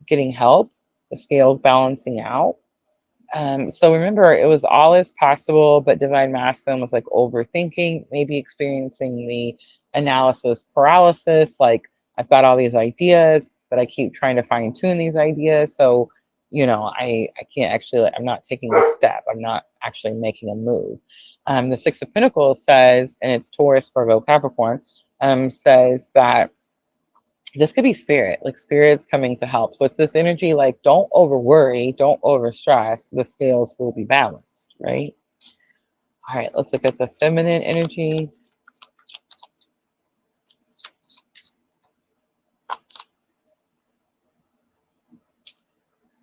getting help, the scales balancing out. So remember, it was all is possible, but Divine Masculine was like overthinking, maybe experiencing the analysis paralysis. Like, I've got all these ideas, but I keep trying to fine tune these ideas. So, I can't actually, I'm not taking a step. I'm not actually making a move. The Six of Pentacles says, and it's Taurus, Virgo, Capricorn, says that this could be spirit, like spirit's coming to help. So it's this energy like, don't over worry, don't over stress. The scales will be balanced, right? All right, let's look at the feminine energy.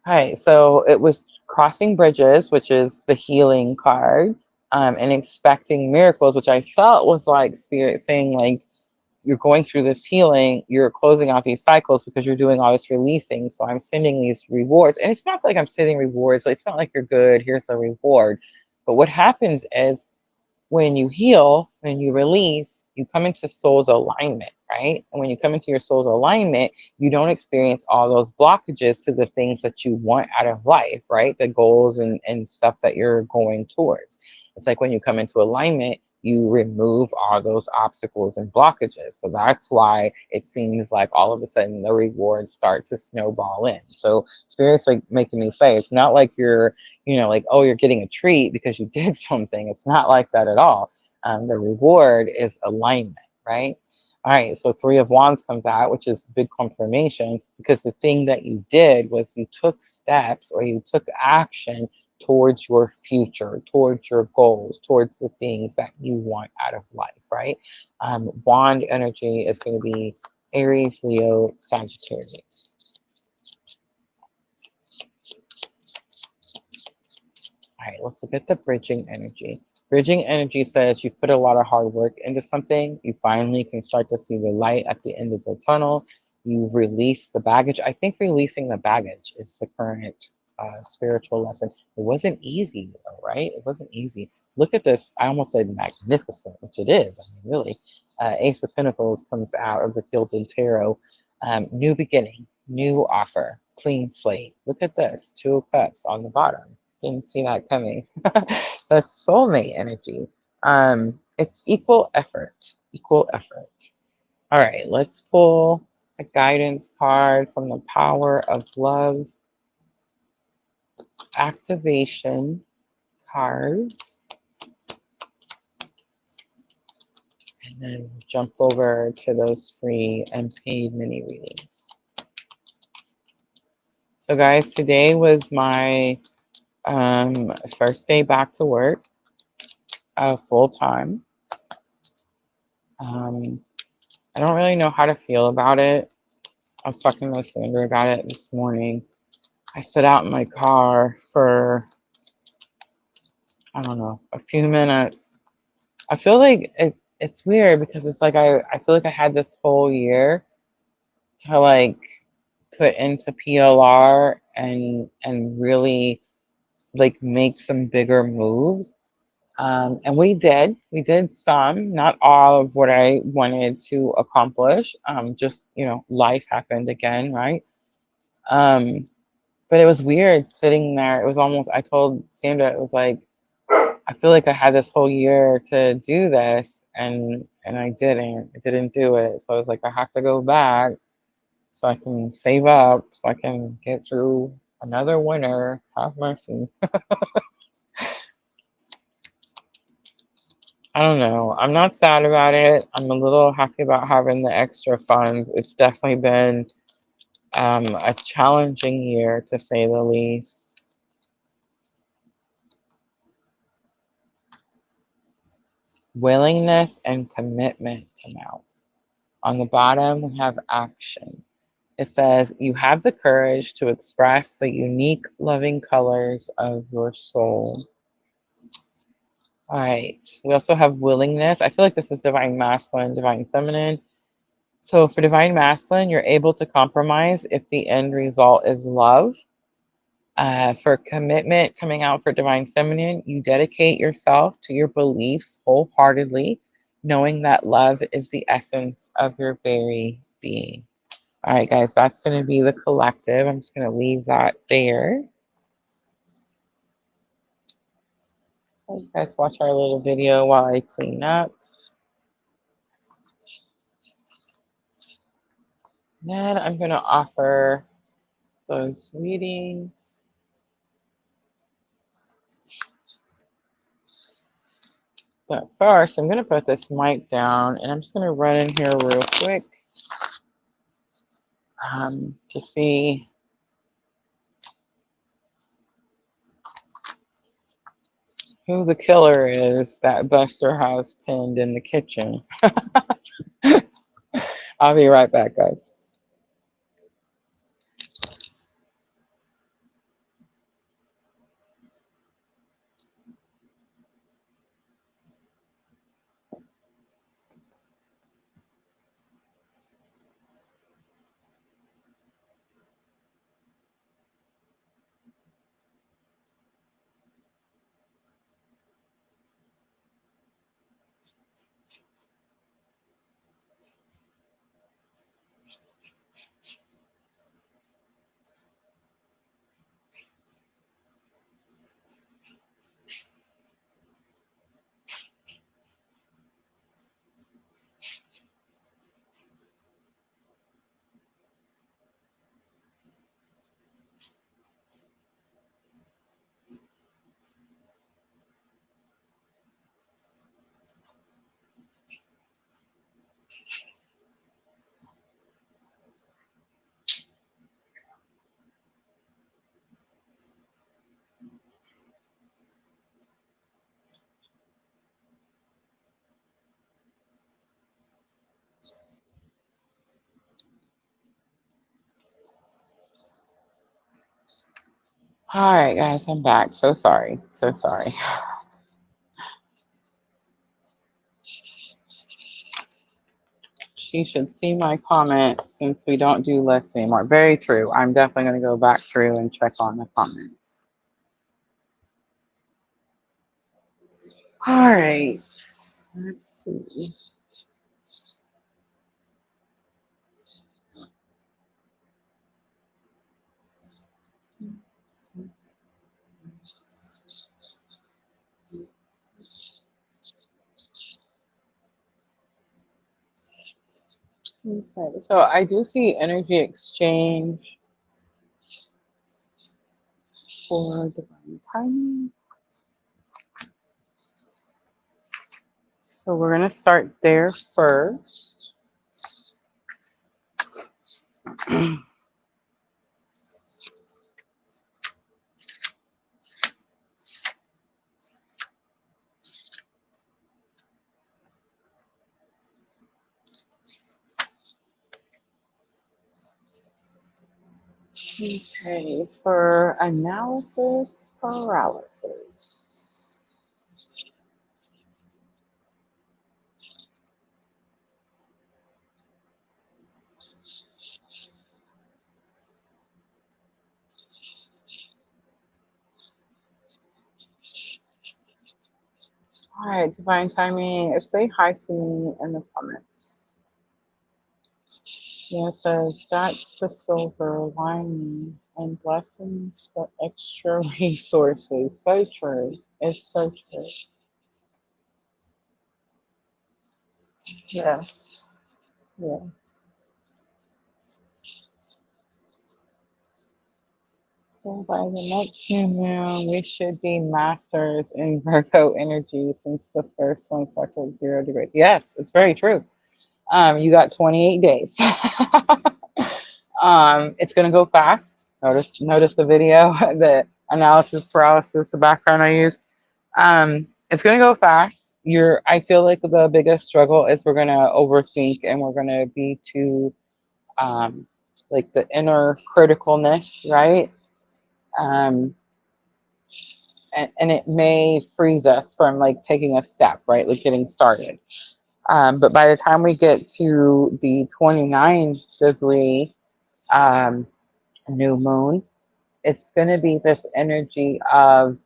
All right, so it was crossing bridges, which is the healing card, and expecting miracles, which I felt was like spirit saying, like, you're going through this healing, you're closing out these cycles because you're doing all this releasing. So I'm sending these rewards. And it's not like I'm sending rewards. It's not like you're good, here's a reward. But what happens is when you heal, when you release, you come into soul's alignment, right? And when you come into your soul's alignment, you don't experience all those blockages to the things that you want out of life, right? The goals and stuff that you're going towards. It's like when you come into alignment, you remove all those obstacles and blockages. So that's why it seems like all of a sudden the rewards start to snowball in. So spirit's like making me say, it's not like you're like, oh, you're getting a treat because you did something. It's not like that at all. The reward is alignment, right? All right, so Three of Wands comes out, which is big confirmation because the thing that you did was you took steps or you took action towards your future, towards your goals, towards the things that you want out of life, right? Wand energy is going to be Aries, Leo, Sagittarius. All right, let's look at the bridging energy. Bridging energy says you've put a lot of hard work into something. You finally can start to see the light at the end of the tunnel. You've released the baggage. I think releasing the baggage is the current spiritual lesson. It wasn't easy, though, right? It wasn't easy. Look at this. I almost said magnificent, which it is. I mean, really. Ace of Pentacles comes out of the Gilded Tarot. New beginning, new offer, clean slate. Look at this. Two of Cups on the bottom. Didn't see that coming. That's soulmate energy. It's equal effort. Equal effort. All right, let's pull a guidance card from the Power of Love activation cards. And then jump over to those free and paid mini readings. So guys, today was my first day back to work full time. I don't really know how to feel about it. I was talking to Sandra about it this morning. I sat out in my car for, I don't know, a few minutes. I feel like it's weird because it's like I feel like I had this whole year to like put into PLR and really like make some bigger moves. And we did some, not all of what I wanted to accomplish. Just, life happened again, right? Um, but it was weird sitting there. It was almost, I told Sandra, it was like, I feel like I had this whole year to do this and I didn't. I didn't do it. So I was like, I have to go back so I can save up, so I can get through another winter. Have mercy. I don't know. I'm not sad about it. I'm a little happy about having the extra funds. It's definitely been a challenging year to say the least. Willingness and commitment come out. On the bottom, we have action. It says, you have the courage to express the unique, loving colors of your soul. All right. We also have willingness. I feel like this is divine masculine, divine feminine. So for divine masculine, you're able to compromise if the end result is love. For commitment, coming out for divine feminine, you dedicate yourself to your beliefs wholeheartedly, knowing that love is the essence of your very being. All right, guys, that's going to be the collective. I'm just going to leave that there. You guys watch our little video while I clean up. Then I'm going to offer those readings. But first, I'm going to put this mic down and I'm just going to run in here real quick to see who the killer is that Buster has pinned in the kitchen. I'll be right back, guys. All right, guys, I'm back. So sorry. So sorry. She should see my comment since we don't do lists anymore. Very true. I'm definitely going to go back through and check on the comments. All right. Let's see. Okay, so I do see energy exchange for divine timing. So we're going to start there first. Okay, for analysis paralysis. All right, divine timing. Say hi to me in the comments. Yeah, it says that's the silver lining and blessings for extra resources. So true. It's so true. Yes. Yeah. So by the next new moon, we should be masters in Virgo energy since the first one starts at 0 degrees. Yes, it's very true. You got 28 days. It's gonna go fast. Notice the video, the analysis paralysis, the background I use. It's gonna go fast. I feel like the biggest struggle is we're gonna overthink and we're gonna be too like the inner criticalness, right? Um, and it may freeze us from like taking a step, right? Like getting started. But by the time we get to the 29-degree um, new moon, it's going to be this energy of,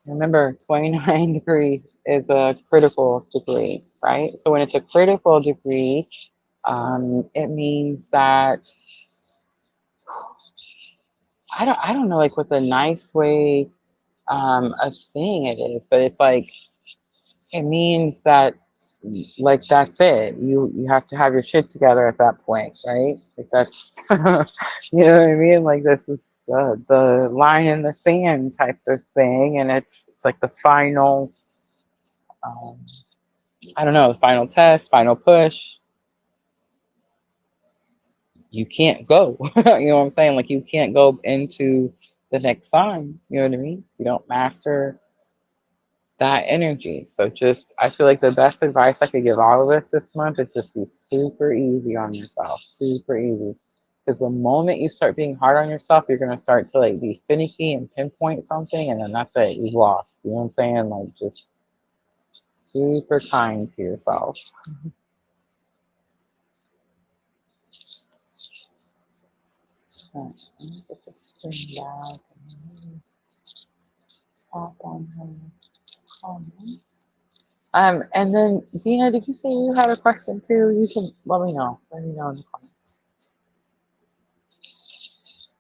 remember, 29 degrees is a critical degree, right? So when it's a critical degree, it means that I don't know like what's a nice way of saying it is, but it's like it means that like that's it. You have to have your shit together at that point, right? Like that's you know what I mean? Like this is the line in the sand type of thing, and it's like the final um, I don't know, the final test, final push. You can't go. You know what I'm saying? Like you can't go into the next sign. You know what I mean? You don't master that energy. So just, I feel like the best advice I could give all of us this month is just be super easy on yourself, super easy. Because the moment you start being hard on yourself, you're gonna start to like be finicky and pinpoint something, and then that's it. You've lost. You know what I'm saying? Like just super kind to yourself. Alright, let me get this screen back and tap on her comments. And then Dina, did you say you had a question too? You can let me know. Let me know in the comments.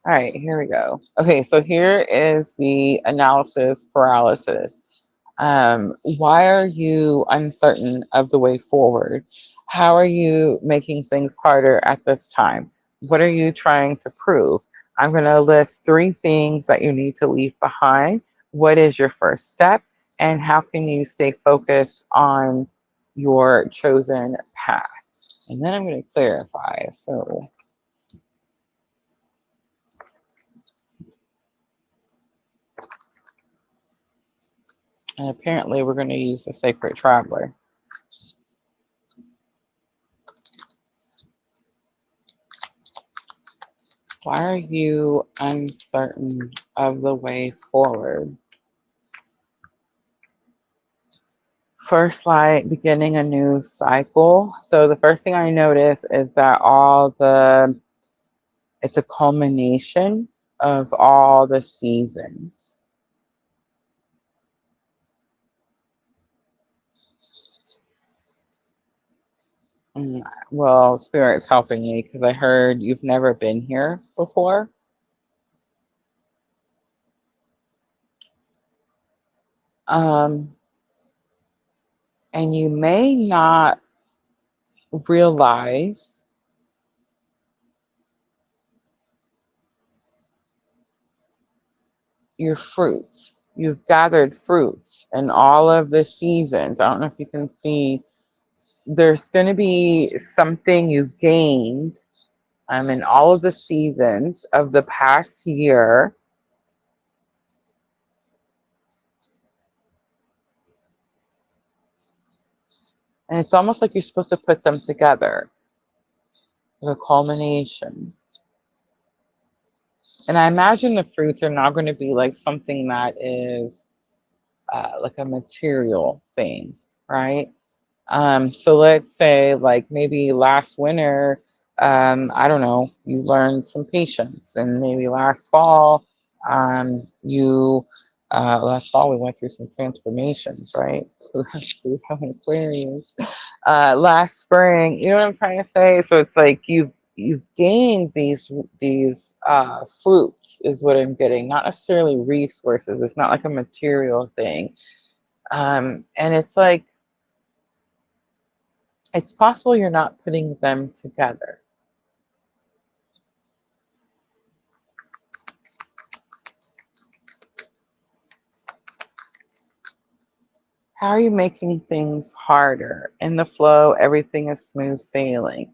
All right, here we go. Okay, so here is the analysis paralysis. Why are you uncertain of the way forward? How are you making things harder at this time? What are you trying to prove? I'm going to list 3 things that you need to leave behind. What is your first step? And how can you stay focused on your chosen path? And then I'm going to clarify. So, and apparently we're going to use the Sacred Traveler. Why are you uncertain of the way forward? First light, beginning a new cycle. So the first thing I notice is that it's a culmination of all the seasons. Well, Spirit's helping me because I heard you've never been here before. Um, and you may not realize your fruits. You've gathered fruits in all of the seasons. I don't know if you can see, there's going to be something you gained in all of the seasons of the past year. And it's almost like you're supposed to put them together, the culmination. And I imagine the fruits are now going to be like something that is like a material thing, right? So let's say like maybe last winter, I don't know, you learned some patience, and maybe last fall, you last fall we went through some transformations, right? We have an Aquarius. Last spring, you know what I'm trying to say? So it's like you've gained these fruits is what I'm getting, not necessarily resources. It's not like a material thing. And it's like it's possible you're not putting them together. How are you making things harder? In the flow, everything is smooth sailing.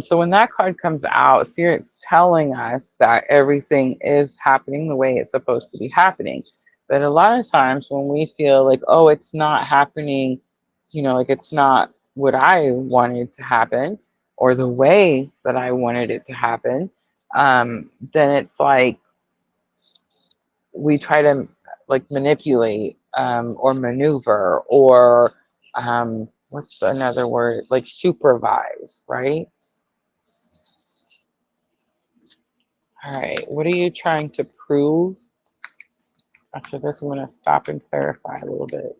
So when that card comes out, Spirit's telling us that everything is happening the way it's supposed to be happening. But a lot of times when we feel like, oh, it's not happening, like it's not what I wanted to happen, or the way that I wanted it to happen, then it's like we try to like manipulate, or maneuver, or what's another word, like supervise, right? All right, what are you trying to prove? After this, I'm going to stop and clarify a little bit.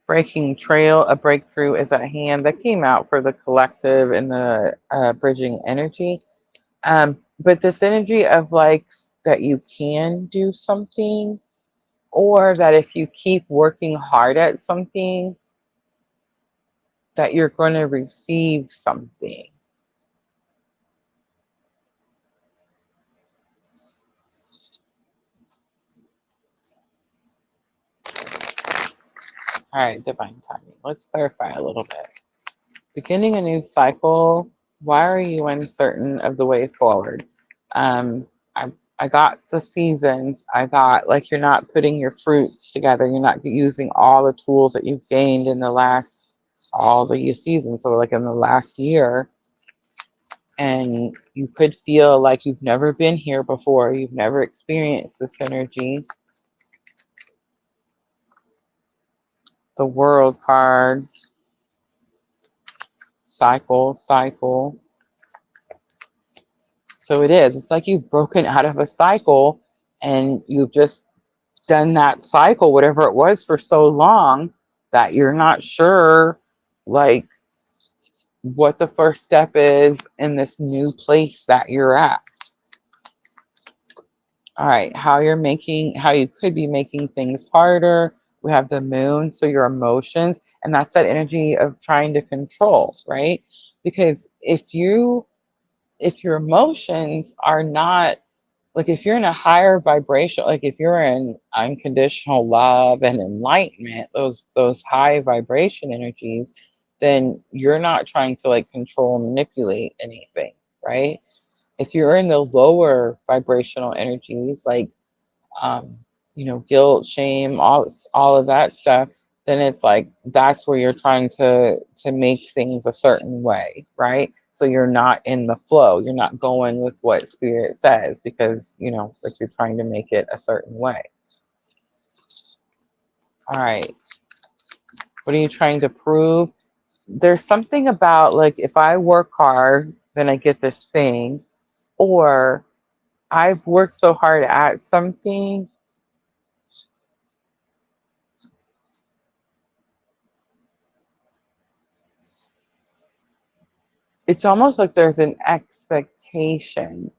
Breaking trail, a breakthrough is at hand. That came out for the collective and the bridging energy. But this energy of like that you can do something, or that if you keep working hard at something, that you're going to receive something. All right, divine timing. Let's clarify a little bit. Beginning a new cycle. Why are you uncertain of the way forward? Um, I got the seasons. I got like you're not putting your fruits together. You're not using all the tools that you've gained in the last all the seasons. So like in the last year, and you could feel like you've never been here before. You've never experienced this energy. The World card, cycle. So it is. It's like you've broken out of a cycle and you've just done that cycle, whatever it was, for so long that you're not sure, like, what the first step is in this new place that you're at. All right, how you could be making things harder. We have the moon, so your emotions, and that's that energy of trying to control, right? Because if your emotions are not, like, if you're in a higher vibration, like if you're in unconditional love and enlightenment, those high vibration energies, then you're not trying to like control and manipulate anything, right? If you're in the lower vibrational energies, like um, guilt, shame, all of that stuff, then it's like that's where you're trying to make things a certain way, right? So you're not in the flow. You're not going with what spirit says because like you're trying to make it a certain way. All right. What are you trying to prove? There's something about like if I work hard, then I get this thing, or I've worked so hard at something. It's almost like there's an expectation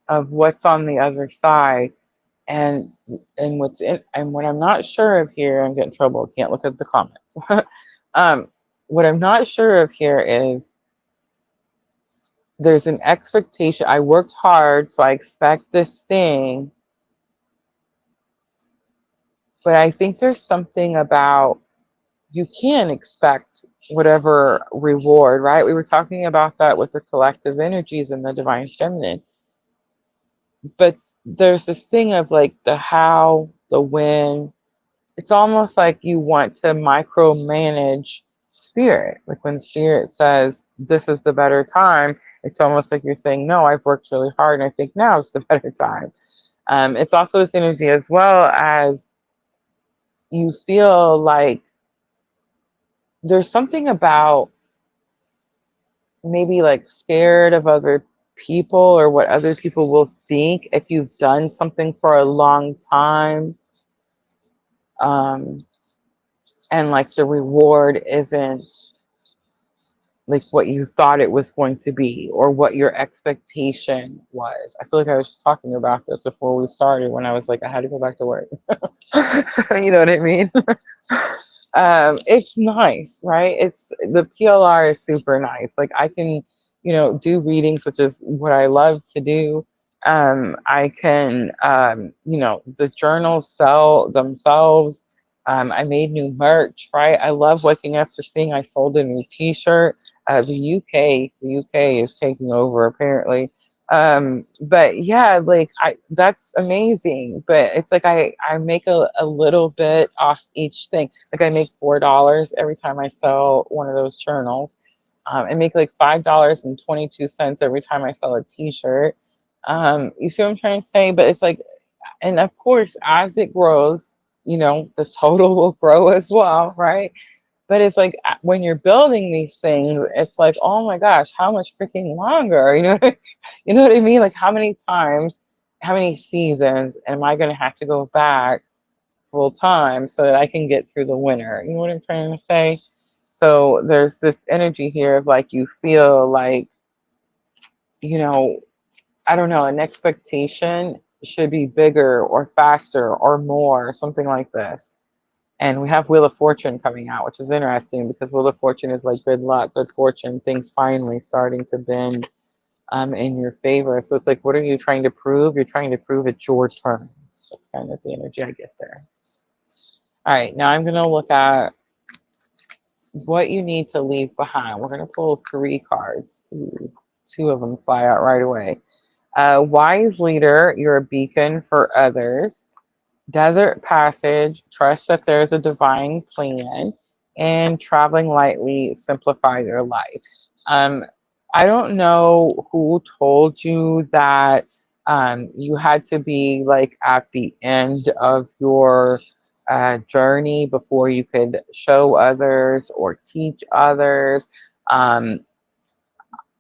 of what's on the other side, and what I'm not sure of here, I'm getting in trouble, can't look at the comments. um what I'm not sure of here is there's an expectation. I worked hard, so I expect this thing, but I think there's something about you can expect whatever reward, right? We were talking about that with the collective energies and the divine feminine. But there's this thing of like the how, the when. It's almost like you want to micromanage spirit. Like when spirit says, this is the better time, it's almost like you're saying, no, I've worked really hard and I think now is the better time. It's also this energy as well as you feel like there's something about maybe like scared of other people or what other people will think if you've done something for a long time. Um, and like the reward isn't like what you thought it was going to be or what your expectation was. I feel like I was just talking about this before we started when I was like, I had to go back to work. You know what I mean? It's nice, right? It's the PLR is super nice. Like I can, do readings, which is what I love to do. I can, the journals sell themselves. I made new merch, right? I love waking up to seeing I sold a new T-shirt. The UK is taking over apparently. But yeah, like that's amazing. But it's like I make a little bit off each thing. Like I make $4 every time I sell one of those journals. I make like $5.22 every time I sell a t-shirt. You see what I'm trying to say? But it's like, and of course, as it grows, the total will grow as well, right? But it's like when you're building these things, it's like, oh my gosh, how much freaking longer? You know what I mean? Like how many times, how many seasons am I going to have to go back full time so that I can get through the winter? You know what I'm trying to say? So there's this energy here of like you feel like, you know, I don't know, an expectation should be bigger or faster or more, something like this. And we have Wheel of Fortune coming out, which is interesting because Wheel of Fortune is like good luck, good fortune, things finally starting to bend in your favor. So it's like, what are you trying to prove? You're trying to prove it's your turn. That's kind of the energy I get there. All right, now I'm going to look at what you need to leave behind. We're going to pull 3 cards. Ooh, 2 of them fly out right away. Wise leader, you're a beacon for others. Desert passage, trust that there's a divine plan, and traveling lightly, simplify your life. Um, I don't know who told you that you had to be like at the end of your journey before you could show others or teach others. Um,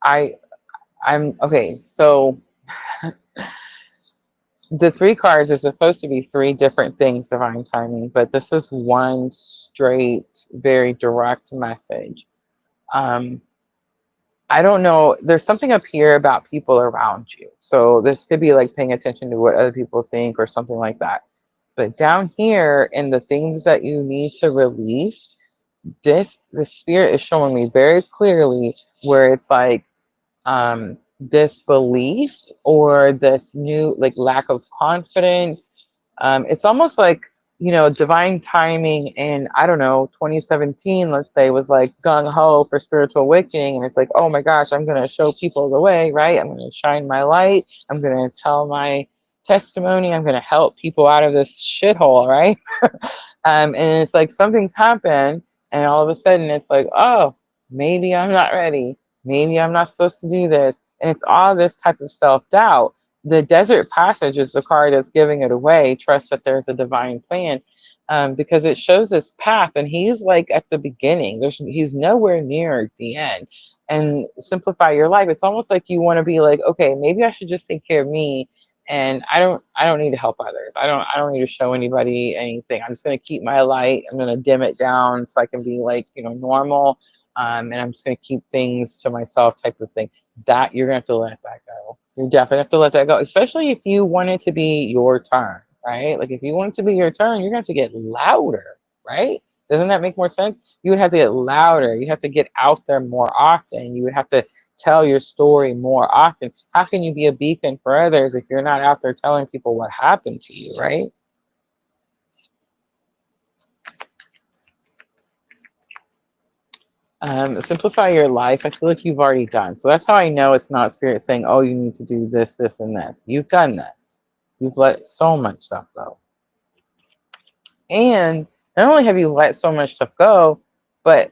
I I'm okay, so the 3 cards are supposed to be 3 different things, divine timing, but this is one straight, very direct message. Um, I don't know. There's something up here about people around you. So this could be like paying attention to what other people think or something like that. But down here in the things that you need to release, the spirit is showing me very clearly where it's like this belief or this new like lack of confidence. It's almost like, divine timing in, I don't know, 2017, let's say, was like gung-ho for spiritual awakening. And it's like, oh my gosh, I'm going to show people the way, right? I'm going to shine my light. I'm going to tell my testimony. I'm going to help people out of this shithole, right? And it's like something's happened, and all of a sudden it's like, oh, maybe I'm not ready. Maybe I'm not supposed to do this. And it's all this type of self doubt. The desert passage is the card that's giving it away. Trust that there's a divine plan, because it shows this path, and he's like at the beginning. He's nowhere near the end. And simplify your life. It's almost like you want to be like, okay, maybe I should just take care of me, and I don't need to help others. I don't need to show anybody anything. I'm just going to keep my light. I'm going to dim it down so I can be like, normal. And I'm just going to keep things to myself, type of thing. That you're going to have to let that go. You definitely have to let that go, especially if you want it to be your turn, right? Like if you want it to be your turn, you're going to have to get louder, right? Doesn't that make more sense? You would have to get louder. You'd have to get out there more often. You would have to tell your story more often. How can you be a beacon for others if you're not out there telling people what happened to you, right? Simplify your life. I feel like you've already done. So that's how I know it's not spirit saying, oh, you need to do this, this, and this. You've done this. You've let so much stuff go. And not only have you let so much stuff go, but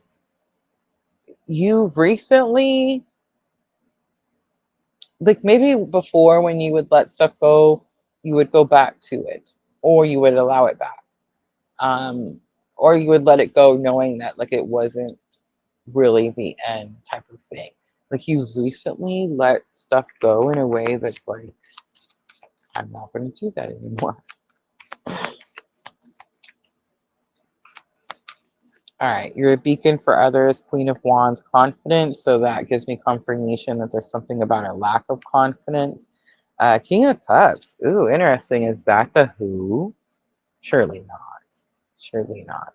you've recently, like maybe before when you would let stuff go, you would go back to it or you would allow it back. Um, or you would let it go knowing that like it wasn't really the end, type of thing. Like you recently let stuff go in a way that's like, I'm not going to do that anymore. All right, you're a beacon for others, Queen of Wands, confidence. So that gives me confirmation that there's something about a lack of confidence. King of Cups. Ooh, interesting. Is that the Who? Surely not. Surely not.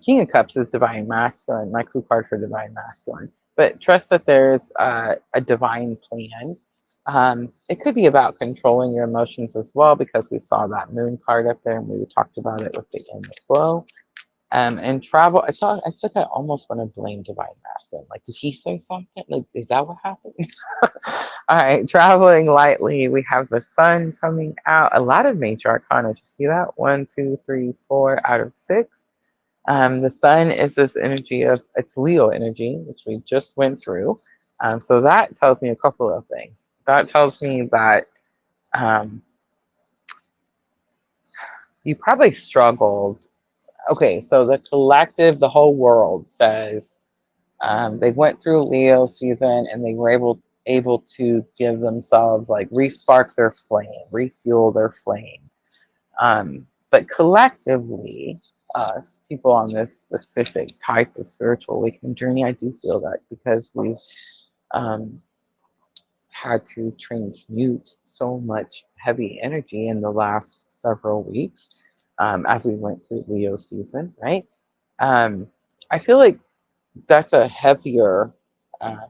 King of Cups is divine masculine, my clue card for divine masculine. But trust that there's a divine plan. It could be about controlling your emotions as well, because we saw that moon card up there and we talked about it with the in the flow. And travel, it's like I almost want to blame Divine Masculine. Like, did he say something? Like, is that what happened? All right, traveling lightly. We have the sun coming out. A lot of major arcana. You see that? 1, 2, 3, 4 out of 6. The sun is this energy of, it's Leo energy, which we just went through. So that tells me a couple of things. That tells me that um, you probably struggled. Okay, so the collective, the whole world says they went through Leo season and they were able to give themselves, like, respark their flame, refuel their flame. But collectively, us people on this specific type of spiritual awakening journey, I do feel that because we've um, had to transmute so much heavy energy in the last several weeks as we went through Leo season, right? Um, I feel like that's a heavier um,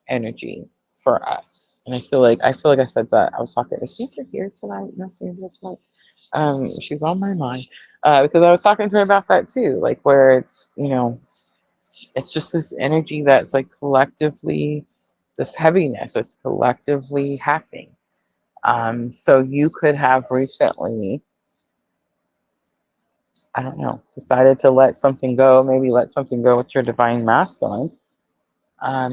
energy for us, and I feel like I said that. I was talking. Is Caesar here tonight? No, Caesar tonight. She's on my mind because I was talking to her about that too. Like, where it's, it's just this energy that's like collectively, this heaviness that's collectively happening. So you could have recently, I don't know, decided to let something go. Maybe let something go with your divine masculine. Um,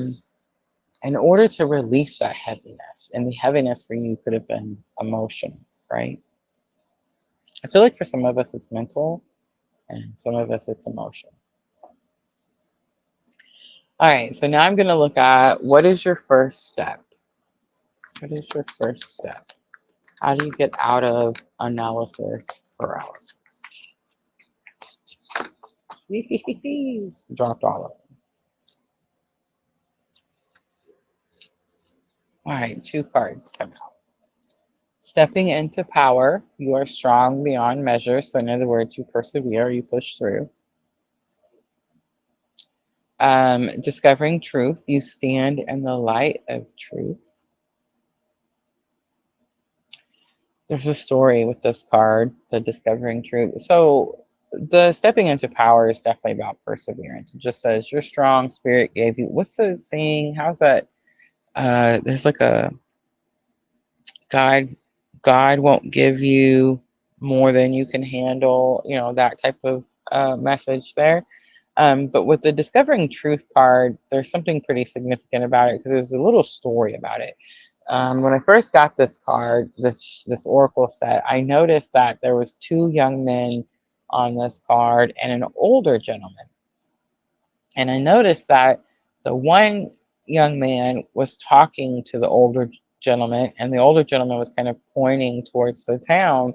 in order to release that heaviness. And the heaviness for you could have been emotion, right? I feel like for some of us it's mental and some of us it's emotion. All right, so now I'm going to look at what is your first step? What is your first step? How do you get out of analysis paralysis? Dropped all of them. All right, 2 cards come out. Stepping into power, you are strong beyond measure. So in other words, you persevere, you push through. Discovering truth, you stand in the light of truth. There's a story with this card, the discovering truth. So the stepping into power is definitely about perseverance. It just says your strong spirit gave you. What's the saying? How's that? There's like a God. God won't give you more than you can handle. That type of message there. But with the Discovering Truth card, there's something pretty significant about it because there's a little story about it. When I first got this card, this oracle set, I noticed that there was 2 young men on this card and an older gentleman. And I noticed that the one young man was talking to the older gentleman, and the older gentleman was kind of pointing towards the town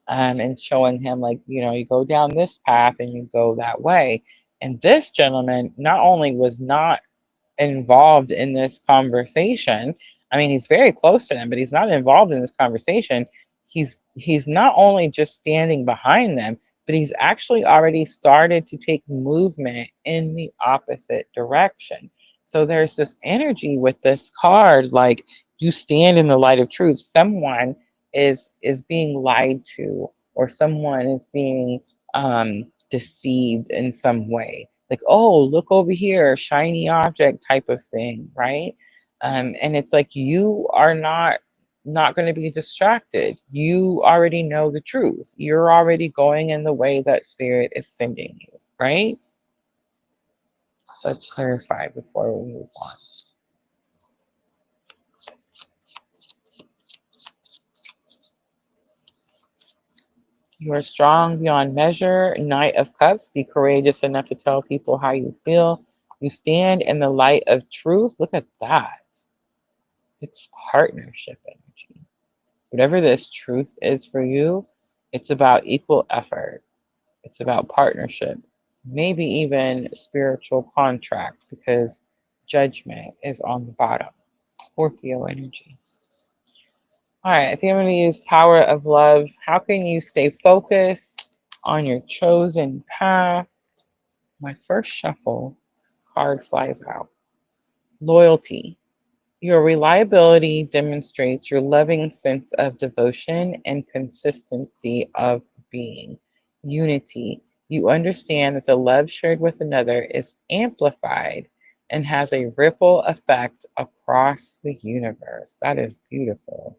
and showing him, like, you go down this path and you go that way. And this gentleman not only was not involved in this conversation. I mean, he's very close to them, but he's not involved in this conversation. He's not only just standing behind them, but he's actually already started to take movement in the opposite direction. So there's this energy with this card, like, you stand in the light of truth. Someone is being lied to, or someone is being deceived in some way, like, oh, look over here, shiny object type of thing, right? And it's like, you are not going to be distracted. You already know the truth. You're already going in the way that spirit is sending you, right? Let's clarify before we move on. You are strong beyond measure. Knight of Cups. Be courageous enough to tell people how you feel. You stand in the light of truth. Look at that. It's partnership energy. Whatever this truth is for you, it's about equal effort. It's about partnership, maybe even spiritual contract, because judgment is on the bottom. Scorpio energy. All right, I think I'm going to use power of love. How can you stay focused on your chosen path? My first shuffle card flies out. Loyalty. Your reliability demonstrates your loving sense of devotion and consistency of being. Unity. You understand that the love shared with another is amplified and has a ripple effect across the universe. That is beautiful.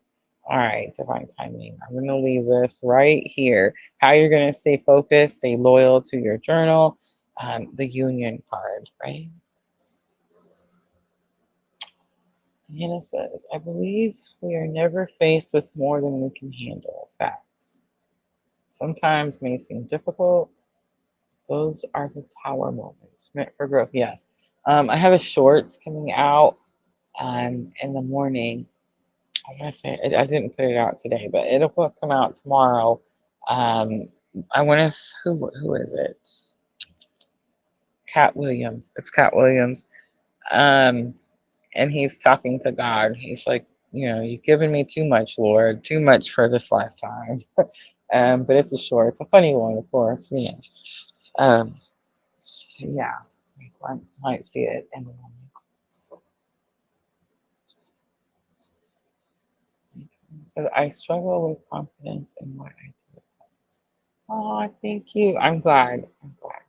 All right, divine timing. I'm going to leave this right here. How you're going to stay focused, stay loyal to your journal. The union card, right? Hannah says, I believe we are never faced with more than we can handle. Facts. Sometimes may seem difficult. Those are the tower moments meant for growth. Yes. I have a shorts coming out in the morning. I'm gonna say I didn't put it out today, but it'll come out tomorrow. Um, I want to who is it? Cat Williams. It's Cat Williams. Um, and he's talking to God. He's like, you've given me too much, Lord, too much for this lifetime. But it's a short. It's a funny one, of course. Um, yeah, I might see it in the morning. So I struggle with confidence in what I do. Oh, thank you. I'm glad. I'm glad.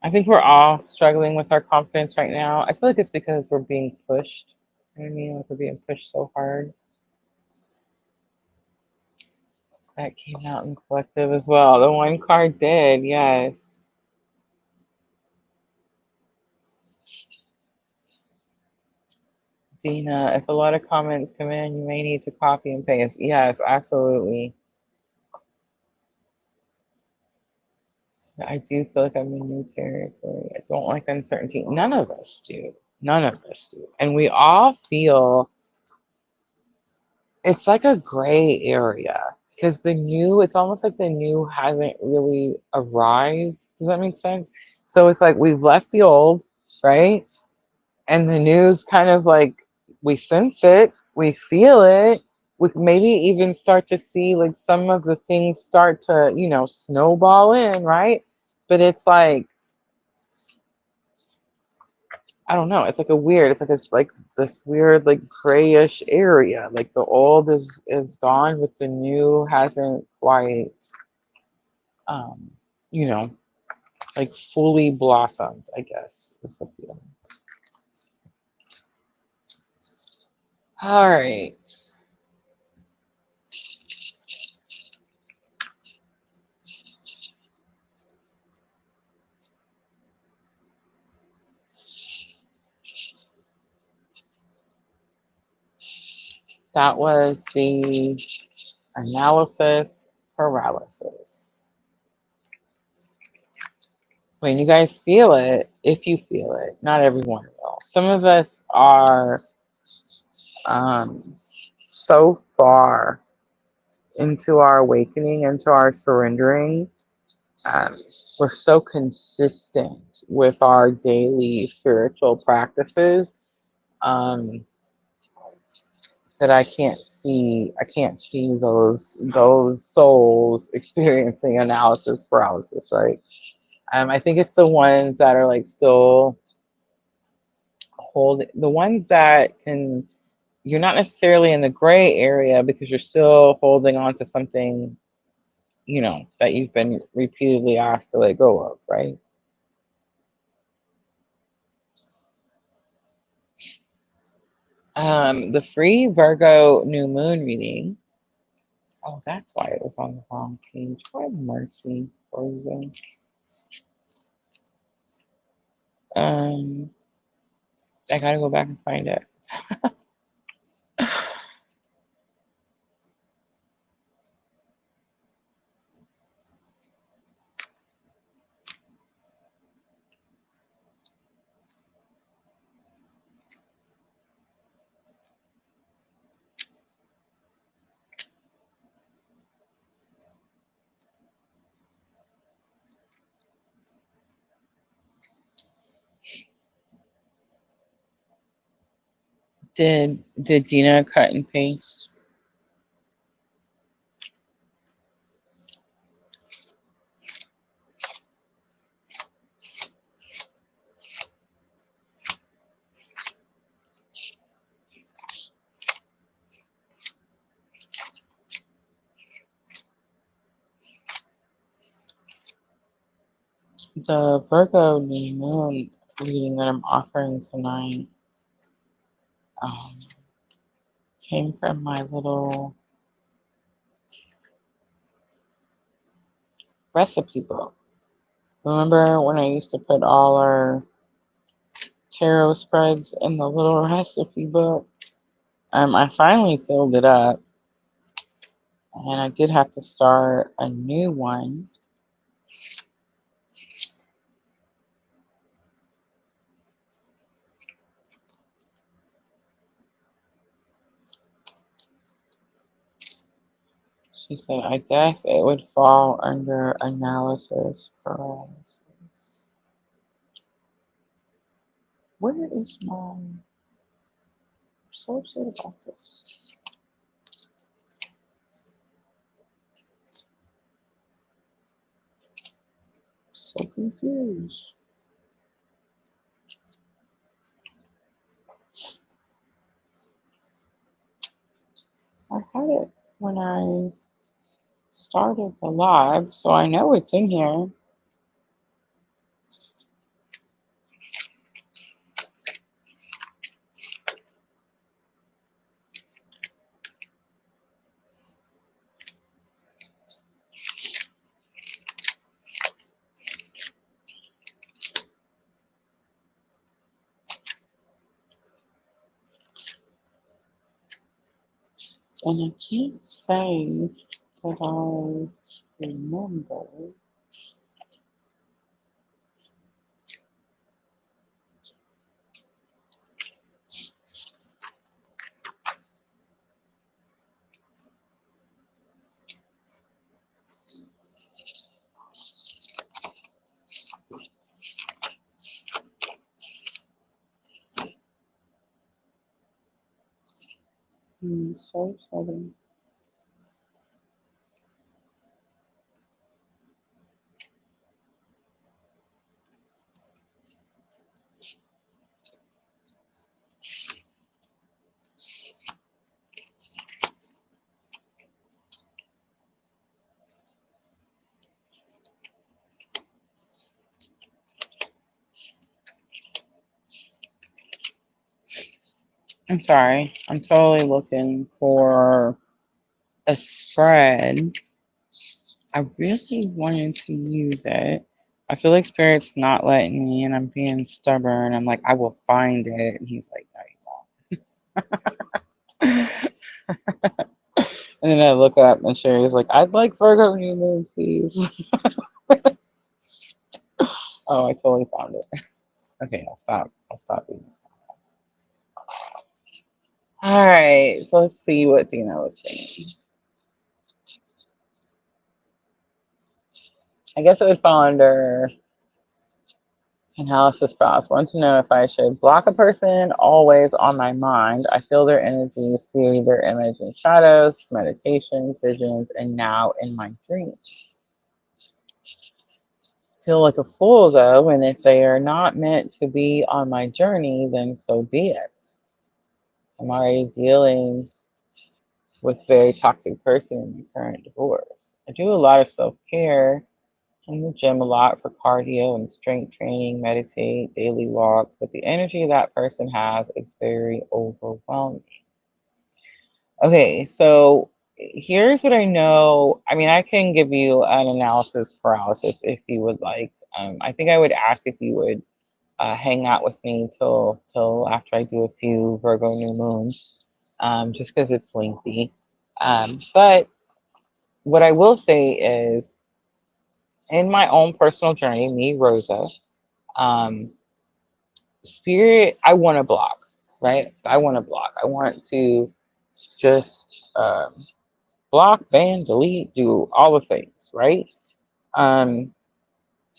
I think we're all struggling with our confidence right now. I feel like it's because we're being pushed. You know what I mean? Like we're being pushed so hard. That came out in collective as well. The one card did, yes. Dina, if a lot of comments come in, you may need to copy and paste. Yes, absolutely. I do feel like I'm in new territory. I don't like uncertainty. None of us do. None of us do. And we all feel it's like a gray area because it's almost like the new hasn't really arrived. Does that make sense? So it's like we've left the old, right? And the news kind of like we sense it, we feel it, we maybe even start to see like some of the things start to, snowball in, right? But it's like, I don't know, it's like this weird like grayish area. Like the old is gone, but the new hasn't quite um, you know, like fully blossomed, I guess is the feeling. All right. That was the analysis paralysis. When you guys feel it, if you feel it, not everyone will. Some of us are um, so far into our awakening, into our surrendering. Um, we're so consistent with our daily spiritual practices um, that I can't see those souls experiencing analysis paralysis, right? I think it's the ones that are like still the ones that can, you're not necessarily in the gray area because you're still holding on to something, that you've been repeatedly asked to let go of, right? The free Virgo New Moon reading. Oh, that's why it was on the wrong page. What mercy, Rosa. Um, I gotta go back and find it. Did Dina cut and paste? The Virgo New Moon reading that I'm offering tonight um, came from my little recipe book. Remember when I used to put all our tarot spreads in the little recipe book? I finally filled it up, and I did have to start a new one. She said, I guess it would fall under analysis paralysis. Where is my... I'm so upset about this. So confused. I had it when I started the live, so I know it's in here. And I can't say that I remember. So sorry. I'm sorry. I'm totally looking for a spread. I really wanted to use it. I feel like Spirit's not letting me, and I'm being stubborn. I'm like, I will find it. And he's like, no, you won't. And then I look up, and Sherry's like, I'd like Virgo New Moon, please. Oh, I totally found it. Okay, I'll stop. I'll stop being this. All right, so let's see what Dina was saying. I guess it would fall under analysis process. Want to know if I should block a person always on my mind. I feel their energy, see their image in shadows, meditations, visions, and now in my dreams. Feel like a fool though, and if they are not meant to be on my journey, then so be it. I'm already dealing with a very toxic person in my current divorce. I do a lot of self-care in the gym a lot for cardio and strength training, meditate, daily walks, but the energy that person has is very overwhelming. Okay, so here's what I know. I mean, I can give you an analysis paralysis if you would like. I think I would ask if you would hang out with me till after I do a few Virgo new moons, just because it's lengthy. But what I will say is, in my own personal journey, me, Rosa, um, spirit, I want to block, right? I want to block. I want to just block, ban, delete, do all the things, right? Um,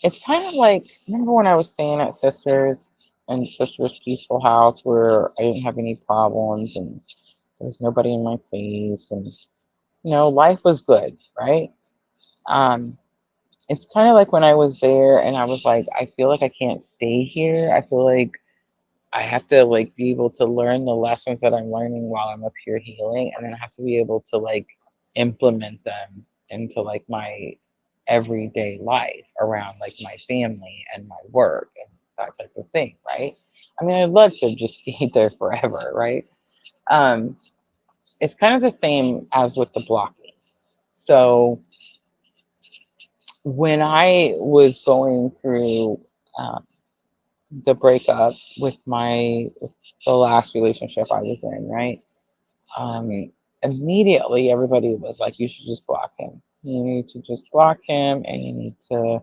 it's kind of like, remember when I was staying at Sisters and Sisters Peaceful House where I didn't have any problems and there was nobody in my face and, life was good, right? Um, it's kind of like when I was there and I was like, I feel like I can't stay here. I feel like I have to like be able to learn the lessons that I'm learning while I'm up here healing, and then I have to be able to like implement them into like my everyday life around like my family and my work and that type of thing, right? I mean, I'd love to just stay there forever, right? Um, it's kind of the same as with the blocking. So when I was going through um, the breakup with the last relationship I was in, right? Um, Immediately everybody was like, "You should just block him. You need to just block him, and you need to,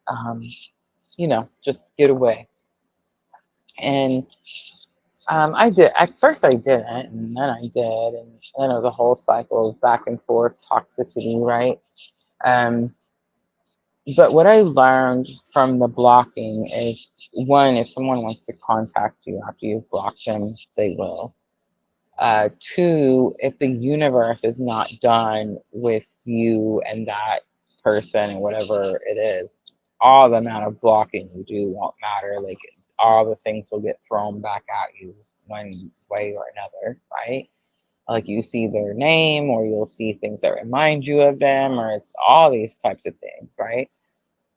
um, just get away." And I did. At first, I didn't, and then I did, and then it was a whole cycle of back and forth toxicity, right? Um, but what I learned from the blocking is one, if someone wants to contact you after you've blocked them, they will. Two, if the universe is not done with you and that person and whatever it is, all the amount of blocking you do won't matter. Like all the things will get thrown back at you one way or another, right? Like you see their name or you'll see things that remind you of them, or it's all these types of things, right?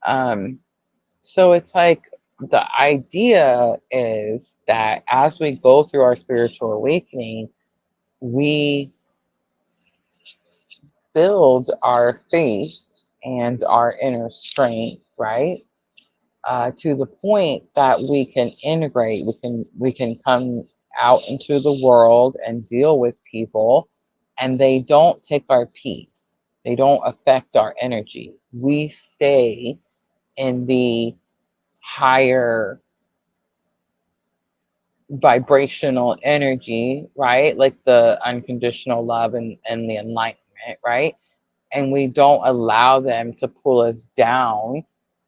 Um, so it's like the idea is that as we go through our spiritual awakening, we build our faith and our inner strength, right? To the point that we can integrate, we can come out into the world and deal with people, and they don't take our peace. They don't affect our energy. We stay in the higher vibrational energy, right? Like the unconditional love and the enlightenment, right? And we don't allow them to pull us down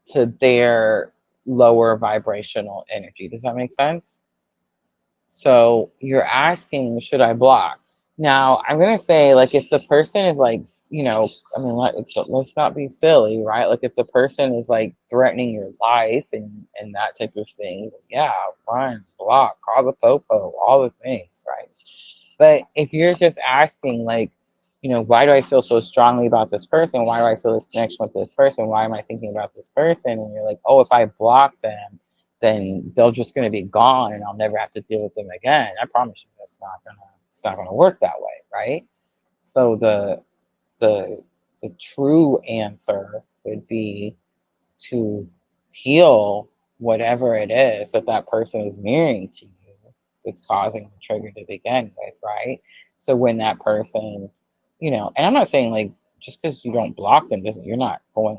to their lower vibrational energy. Does that make sense? So you're asking, should I block? Now, I'm going to say, like, if the person is like, I mean, let's not be silly, right? Like, if the person is like threatening your life and that type of thing, yeah, run, block, call the popo, all the things, right? But if you're just asking, like, why do I feel so strongly about this person? Why do I feel this connection with this person? Why am I thinking about this person? And you're like, oh, if I block them, then they're just going to be gone and I'll never have to deal with them again. I promise you it's not gonna work that way, right? So the the true answer would be to heal whatever it is that that person is mirroring to you that's causing the trigger to begin with, right? So when that person, and I'm not saying like just because you don't block them doesn't you're not going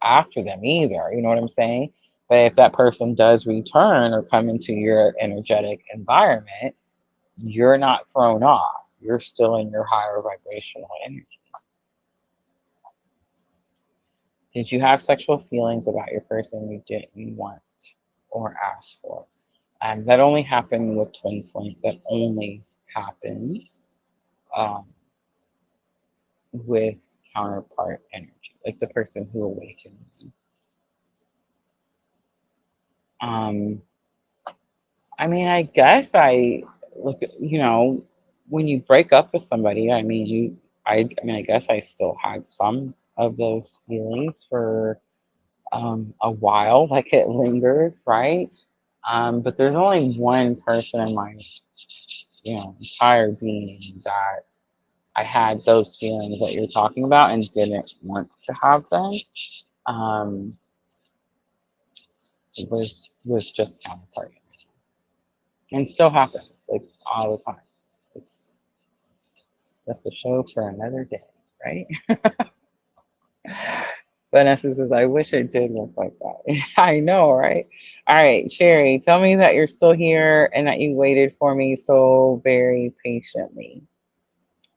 after them either, you know what I'm saying? But if that person does return or come into your energetic environment, you're not thrown off. You're still in your higher vibrational energy. Did you have sexual feelings about your person you didn't want or ask for? That only happened with twin flame. That only happens um, with counterpart energy, like the person who awakens. Um, I mean, I guess I look. When you break up with somebody, I mean, I mean, I guess I still had some of those feelings for a while, like it lingers, right? But there's only one person in my, entire being that I had those feelings that you're talking about and didn't want to have them. Um, it was just counterpart, and still happens like all the time. It's That's a show for another day, right? Vanessa says, I wish it did look like that. I know, right? All right, Sherry, tell me that you're still here and that you waited for me so very patiently.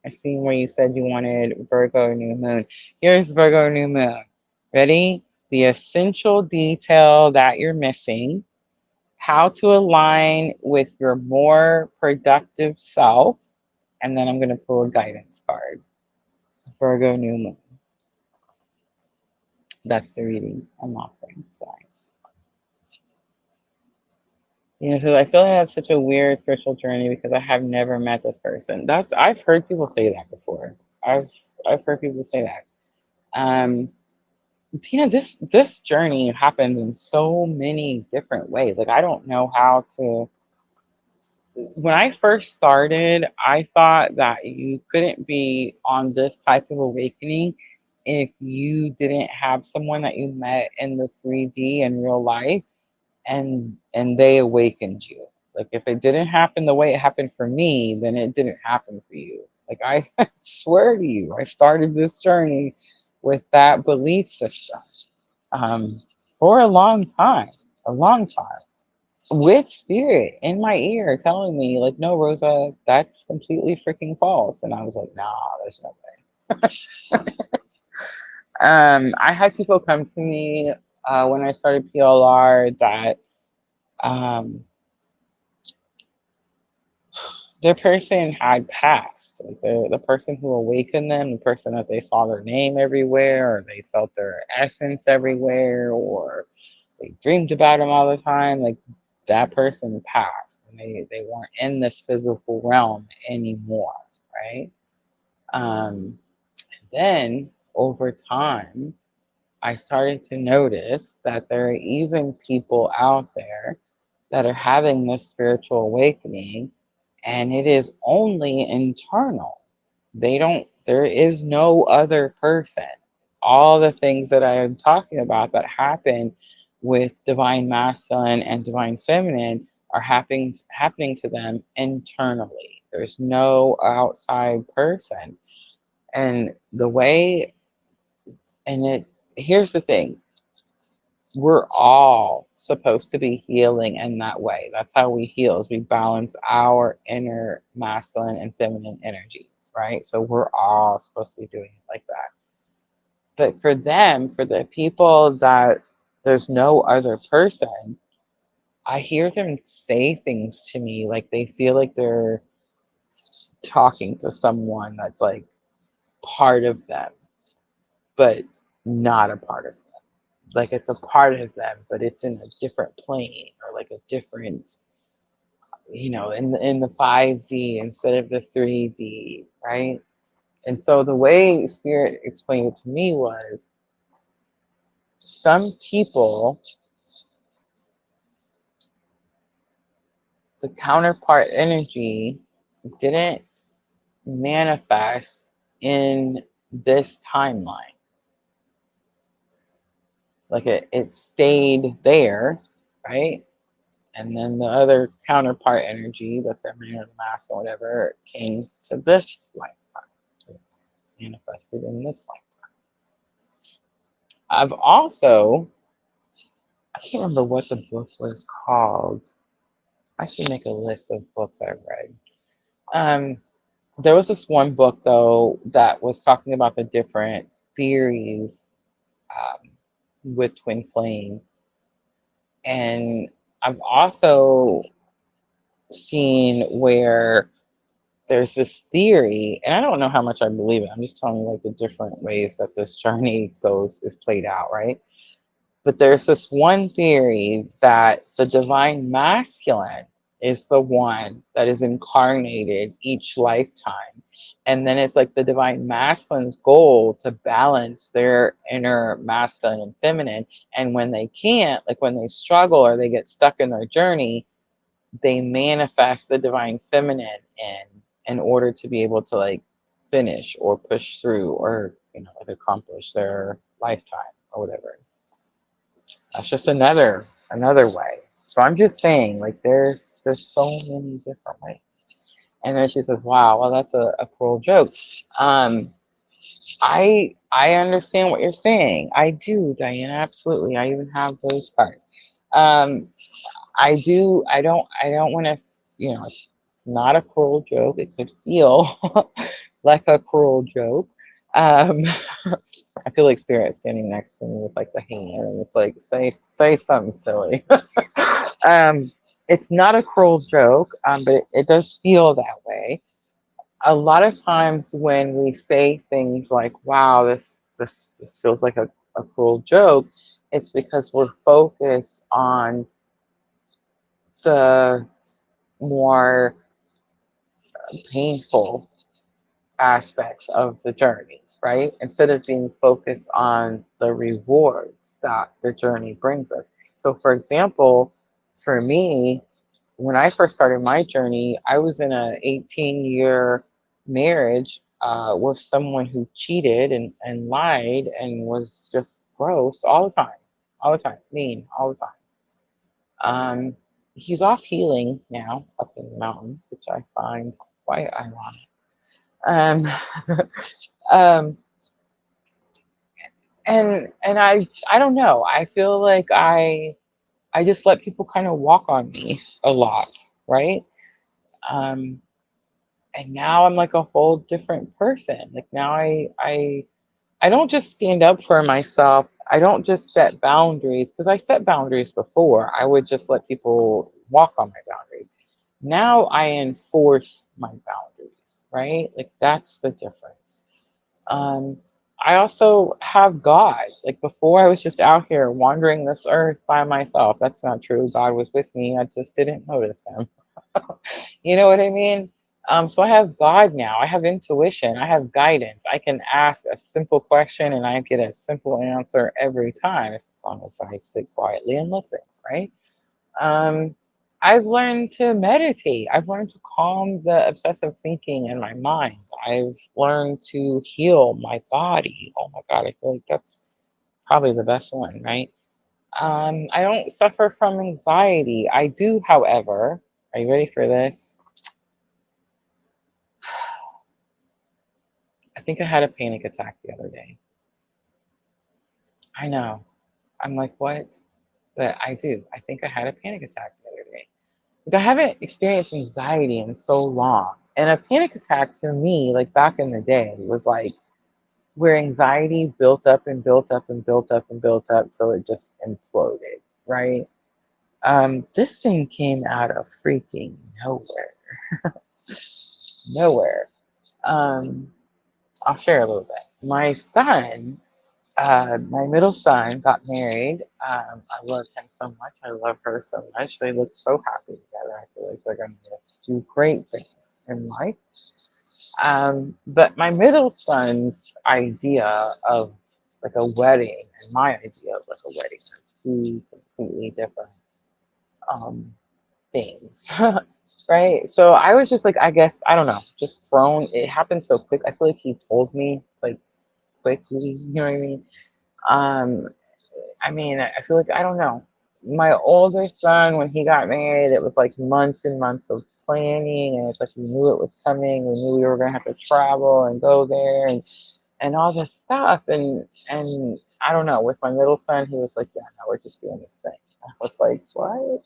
I see where you said you wanted Virgo New Moon. Here's Virgo New Moon. Ready? The essential detail that you're missing, how to align with your more productive self, and then I'm going to pull a guidance card. Virgo New Moon. That's the reading I'm offering. Guys. So I feel like I have such a weird spiritual journey because I have never met this person. I've heard people say that before. I've I've heard people say that. Um, Tina, this journey happened in so many different ways. Like I don't know how to. When I first started, I thought that you couldn't be on this type of awakening if you didn't have someone that you met in the 3D in real life and they awakened you. Like if it didn't happen the way it happened for me, then it didn't happen for you. Like I swear to you, I started this journey with that belief system um, for a long time, with spirit in my ear telling me, like, no, Rosa, that's completely freaking false. And I was like, nah, there's no way. I had people come to me when I started PLR that um, their person had passed. Like the person who awakened them, the person that they saw their name everywhere, or they felt their essence everywhere, or they dreamed about them all the time. Like that person passed, and they weren't in this physical realm anymore, right? Then over time, I started to notice that there are even people out there that are having this spiritual awakening, and it is only internal. There is no other person. All the things that I am talking about that happen with divine masculine and divine feminine are happening to them internally. There's no outside person. And the way, and it, here's the thing, we're all supposed to be healing in that way. That's how we heal, is we balance our inner masculine and feminine energies, right? So we're all supposed to be doing it like that. But for them, for the people that there's no other person, I hear them say things to me like they feel like they're talking to someone that's like part of them, but not a part of them. Like it's a part of them, but it's in a different plane, or like a different, in the 5D instead of the 3D, right? And so the way Spirit explained it to me was, some people, the counterpart energy didn't manifest in this timeline. Like it stayed there, right? And then the other counterpart energy, the feminine or the masculine, whatever, came to this lifetime. It's manifested in this lifetime. I've also, I can't remember what the book was called. I should make a list of books I've read. Um, there was this one book, though, that was talking about the different theories um, with twin flame. And I've also seen where there's this theory, and I don't know how much I believe it. I'm just telling you like the different ways that this journey is played out, right? But there's this one theory that the divine masculine is the one that is incarnated each lifetime. And then it's like the divine masculine's goal to balance their inner masculine and feminine. And when they can't, like when they struggle or they get stuck in their journey, they manifest the divine feminine in order to be able to like finish or push through, or like accomplish their lifetime or whatever. That's just another way. So I'm just saying, like there's so many different ways. And then she says, wow, well, that's a cruel joke. um I understand what you're saying. I do, Diana, absolutely. I even have those cards. um I do. I don't want to. It's not a cruel joke. It could feel like a cruel joke. Um, I feel like Spirit standing next to me with like the hand, and it's like say something silly. um, it's not a cruel joke, but it does feel that way. A lot of times when we say things like, "Wow, this feels like a cruel joke," it's because we're focused on the more painful aspects of the journey, right? Instead of being focused on the rewards that the journey brings us. So, for example, for me, when I first started my journey, I was in a 18-year marriage with someone who cheated and lied and was just gross all the time, mean all the time. Um, he's off healing now up in the mountains, which I find quite ironic. Um, um, and I don't know. I feel like I just let people kind of walk on me a lot, right? Um, and now I'm like a whole different person. Like now I don't just stand up for myself. I don't just set boundaries because I set boundaries before. I would just let people walk on my boundaries. Now I enforce my boundaries, right? Like that's the difference. Um, I also have God. Like before, I was just out here wandering this earth by myself. That's not true. God was with me. I just didn't notice him. You know what I mean? So I have God now. I have intuition. I have guidance. I can ask a simple question and I get a simple answer every time, as long as I sit quietly and listen, right? Um, I've learned to meditate. I've learned to calm the obsessive thinking in my mind. I've learned to heal my body. Oh my God, I feel like that's probably the best one, right? I don't suffer from anxiety. I do, however, are you ready for this? I think I had a panic attack the other day. I know. I'm like, what? But I do. I think I had a panic attack the other day. Like I haven't experienced anxiety in so long. And a panic attack to me, like back in the day, was like where anxiety built up and built up and built up and built up till it just imploded, right? This thing came out of freaking nowhere. Nowhere. Um, I'll share a little bit. My middle son got married. I love him so much. I love her so much. They look so happy together. I feel like they're going to do great things in life. But my middle son's idea of like a wedding and my idea of like a wedding are two completely different um, things. Right? So I was just like, I guess, I don't know, just thrown. It happened so quick. I feel like he told me like quickly, you know what I mean? Um, I mean, I feel like I don't know. My older son, when he got married, it was like months and months of planning, and it's like we knew it was coming. We knew we were gonna have to travel and go there, and all this stuff. And I don't know. With my middle son, he was like, "Yeah, no, we're just doing this thing." I was like, "What?"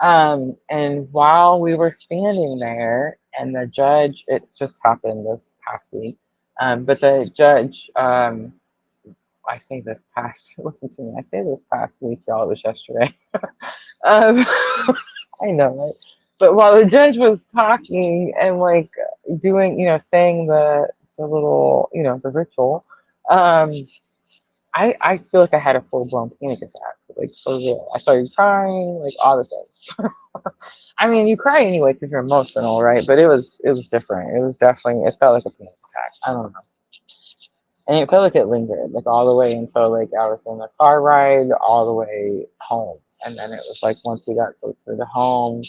And while we were standing there, and the judge, it just happened this past week. But the judge, I say this past, listen to me, I say this past week, y'all, it was yesterday. Um, I know, right? But while the judge was talking and like doing, saying the little, the ritual, um, I feel like I had a full blown panic attack, like for real. I started crying, like all the things. I mean, you cry anyway because you're emotional, right? But it was different. It was definitely it felt like a panic attack. I don't know. And it felt like it lingered, like all the way until like I was in the car ride all the way home. And then it was like once we got closer to home,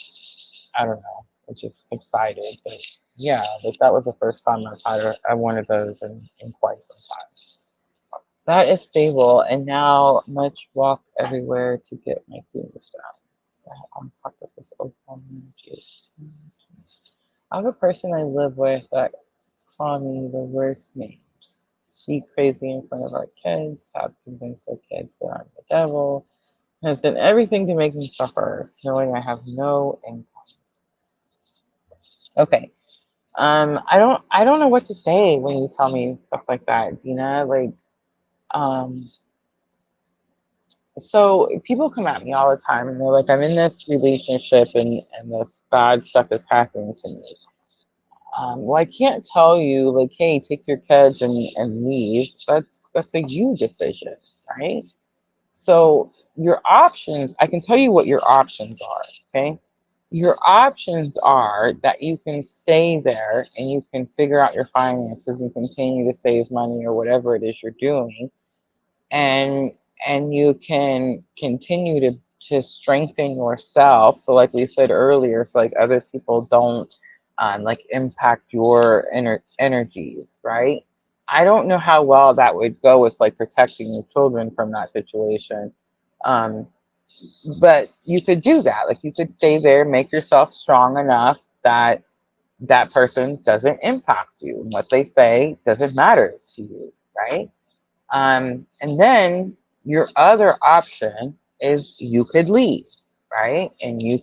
I don't know, it just subsided. But yeah, like that was the first time I've had one of those in quite some time. That is stable, and now much walk everywhere to get my feelings down. I'm fucked up this open energy. I have a person I live with that call me the worst names. Speak crazy in front of our kids, have convinced our kids that I'm the devil, has done everything to make me suffer, knowing I have no income. Okay. I don't know what to say when you tell me stuff like that, Dina. Like, um, so people come at me all the time and they're like, I'm in this relationship and this bad stuff is happening to me. Well, I can't tell you like, hey, take your kids and leave. That's a you decision, right? So your options, I can tell you what your options are, okay? Your options are that you can stay there and you can figure out your finances and continue to save money or whatever it is you're doing, and you can continue to strengthen yourself. So like we said earlier, so like other people don't like impact your energies, right? I don't know how well that would go with like protecting your children from that situation. um, but you could do that. Like you could stay there, make yourself strong enough that that person doesn't impact you. What they say doesn't matter to you, right? And then your other option is you could leave, right? And you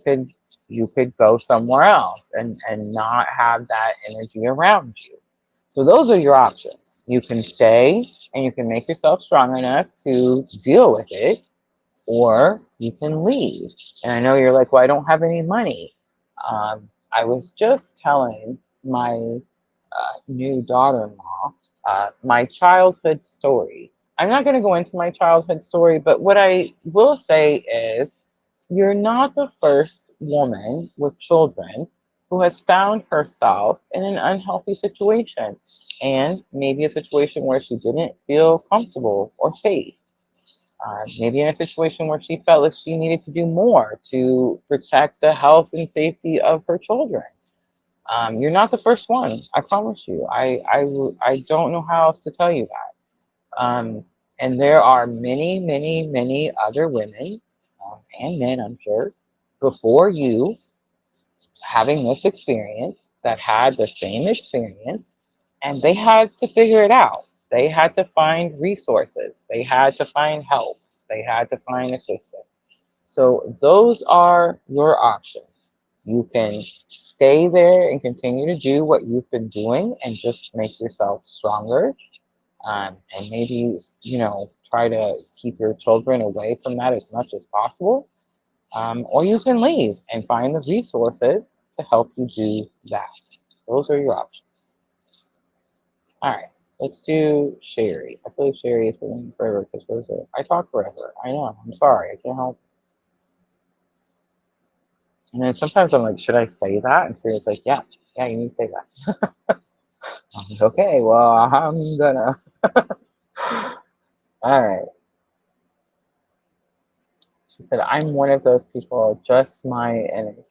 could go somewhere else and not have that energy around you. So those are your options. You can stay and you can make yourself strong enough to deal with it, or you can leave. And I know you're like, well, I don't have any money. I was just telling my new daughter-in-law my childhood story. I'm not going to go into my childhood story, but what I will say is you're not the first woman with children who has found herself in an unhealthy situation, and maybe a situation where she didn't feel comfortable or safe. Maybe in a situation where she felt like she needed to do more to protect the health and safety of her children. You're not the first one. I promise you. I don't know how else to tell you that. And there are many, many, many other women and men, I'm sure, before you having this experience that had the same experience, and they had to figure it out. They had to find resources, they had to find help, they had to find assistance. So those are your options. You can stay there and continue to do what you've been doing and just make yourself stronger, and maybe, try to keep your children away from that as much as possible, or you can leave and find the resources to help you do that. Those are your options. All right, let's do Sherry. I feel like Sherry is waiting forever because Rosa. I talk forever. I know. I'm sorry. I can't help. And then sometimes I'm like, should I say that? And Sherry's like, yeah, yeah, you need to say that. I'm like, okay, well, I'm gonna. All right. She said, I'm one of those people, just my energy.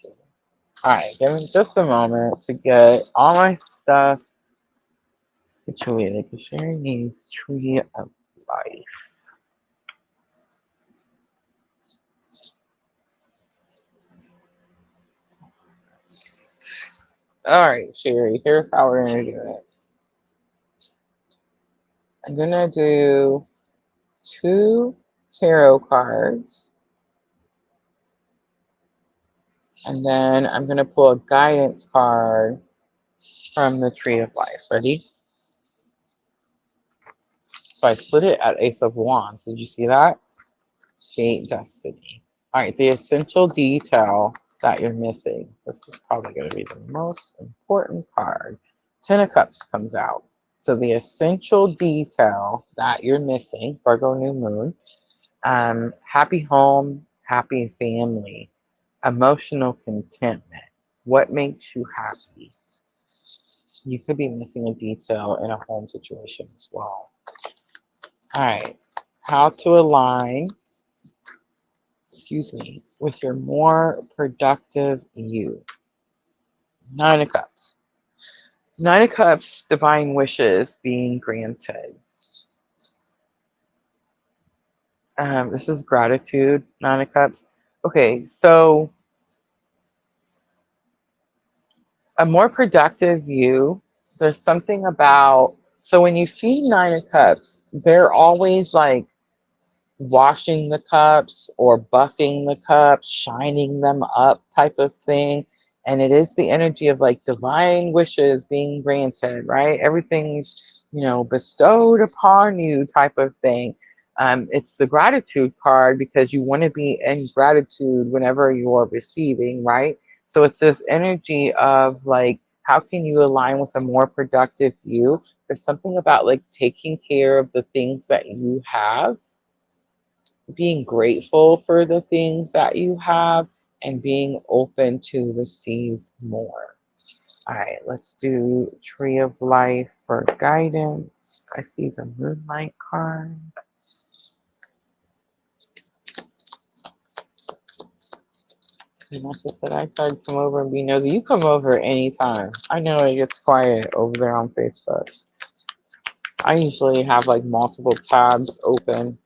All right, give me just a moment to get all my stuff situated because Sherry needs tree of life. All right, Sherry, here's how we're gonna do it. I'm gonna do two tarot cards, and then I'm gonna pull a guidance card from the tree of life. Ready? So I split it at Ace of Wands. Did you see that? Fate, destiny. All right, the essential detail that you're missing. This is probably going to be the most important card. Ten of Cups comes out. So the essential detail that you're missing, Virgo New Moon, happy home, happy family, emotional contentment. What makes you happy? You could be missing a detail in a home situation as well. All right, how to align, excuse me, with your more productive you. Nine of Cups. Nine of Cups, divine wishes being granted. This is gratitude, Nine of Cups. Okay, so a more productive you, there's something about, so when you see Nine of Cups, they're always like washing the cups or buffing the cups, shining them up type of thing. And it is the energy of like divine wishes being granted, right? Everything's, bestowed upon you type of thing. It's the gratitude card because you want to be in gratitude whenever you're receiving, right? So it's this energy of like, how can you align with a more productive you? There's something about like taking care of the things that you have, being grateful for the things that you have, and being open to receive more. All right, let's do Tree of Life for guidance. I see the Moonlight card. Vanessa said, I tried to come over and be nosy. You come over anytime. I know it gets quiet over there on Facebook. I usually have like multiple tabs open.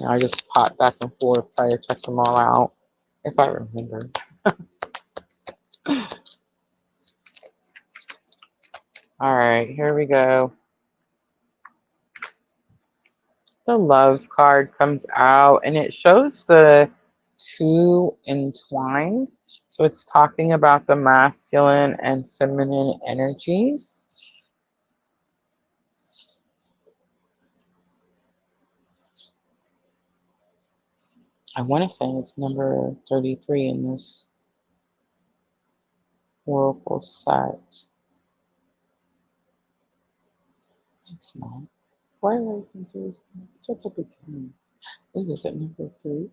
And I just pop back and forth, try to check them all out if I remember. All right, here we go. The Love card comes out and it shows the two entwined. So it's talking about the masculine and feminine energies. I want to say it's number 33 in this oracle set. It's not. Why do I think it's at the beginning? I think it's at number 3.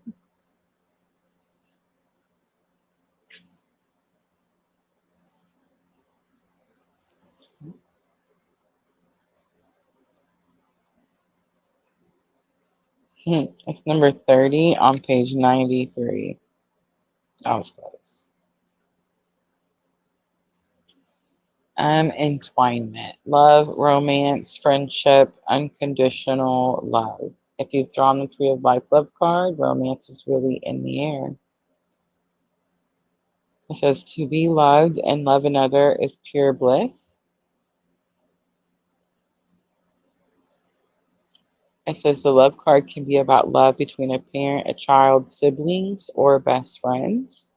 It's number 30 on page 93. I was close. Entwinement, love, romance, friendship, unconditional love. If you've drawn the Tree of Life love card, romance is really in the air. It says to be loved and love another is pure bliss. It says the love card can be about love between a parent, a child, siblings, or best friends.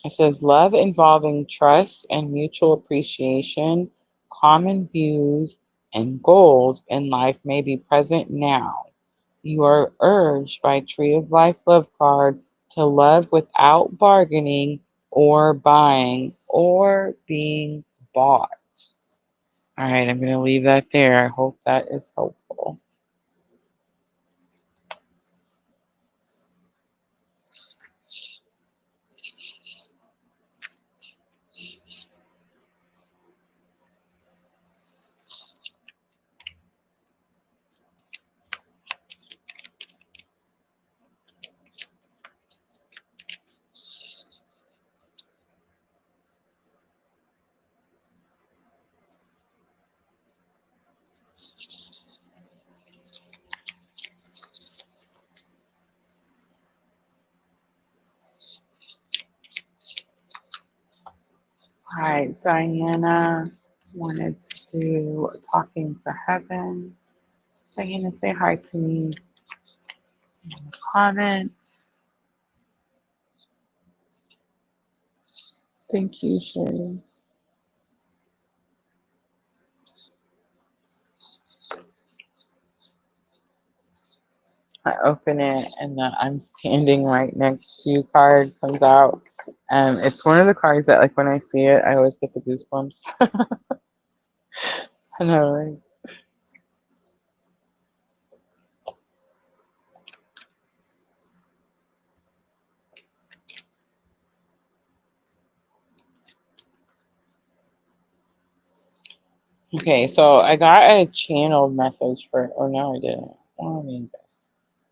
It says love involving trust and mutual appreciation, common views, and goals in life may be present now. You are urged by Tree of Life love card to love without bargaining or buying or being bought. All right, I'm going to leave that there. I hope that is helpful. Hi, Diana wanted to do Talking to Heaven. Diana, say hi to me in the comments. Thank you, Sherry. I open it and the I'm standing right next to you card comes out. It's one of the cards that, like, when I see it, I always get the goosebumps. I know, right? Okay, so I got a channeled message for, oh no, I didn't. Oh, I mean this.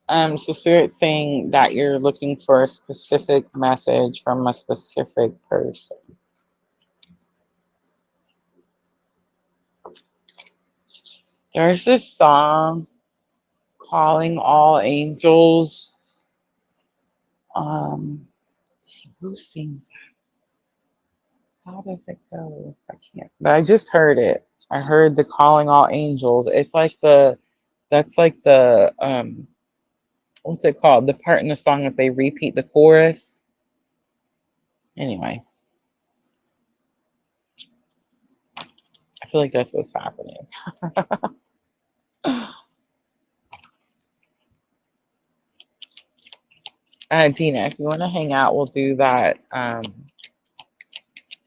So Spirit saying that you're looking for a specific message from a specific person. There's this song, Calling All Angels. Who sings that? How does it go? I can't. But I just heard it. I heard the Calling All Angels. It's like that's like the what's it called? The part in the song that they repeat the chorus. Anyway, I feel like that's what's happening. Dina, if you want to hang out, we'll do that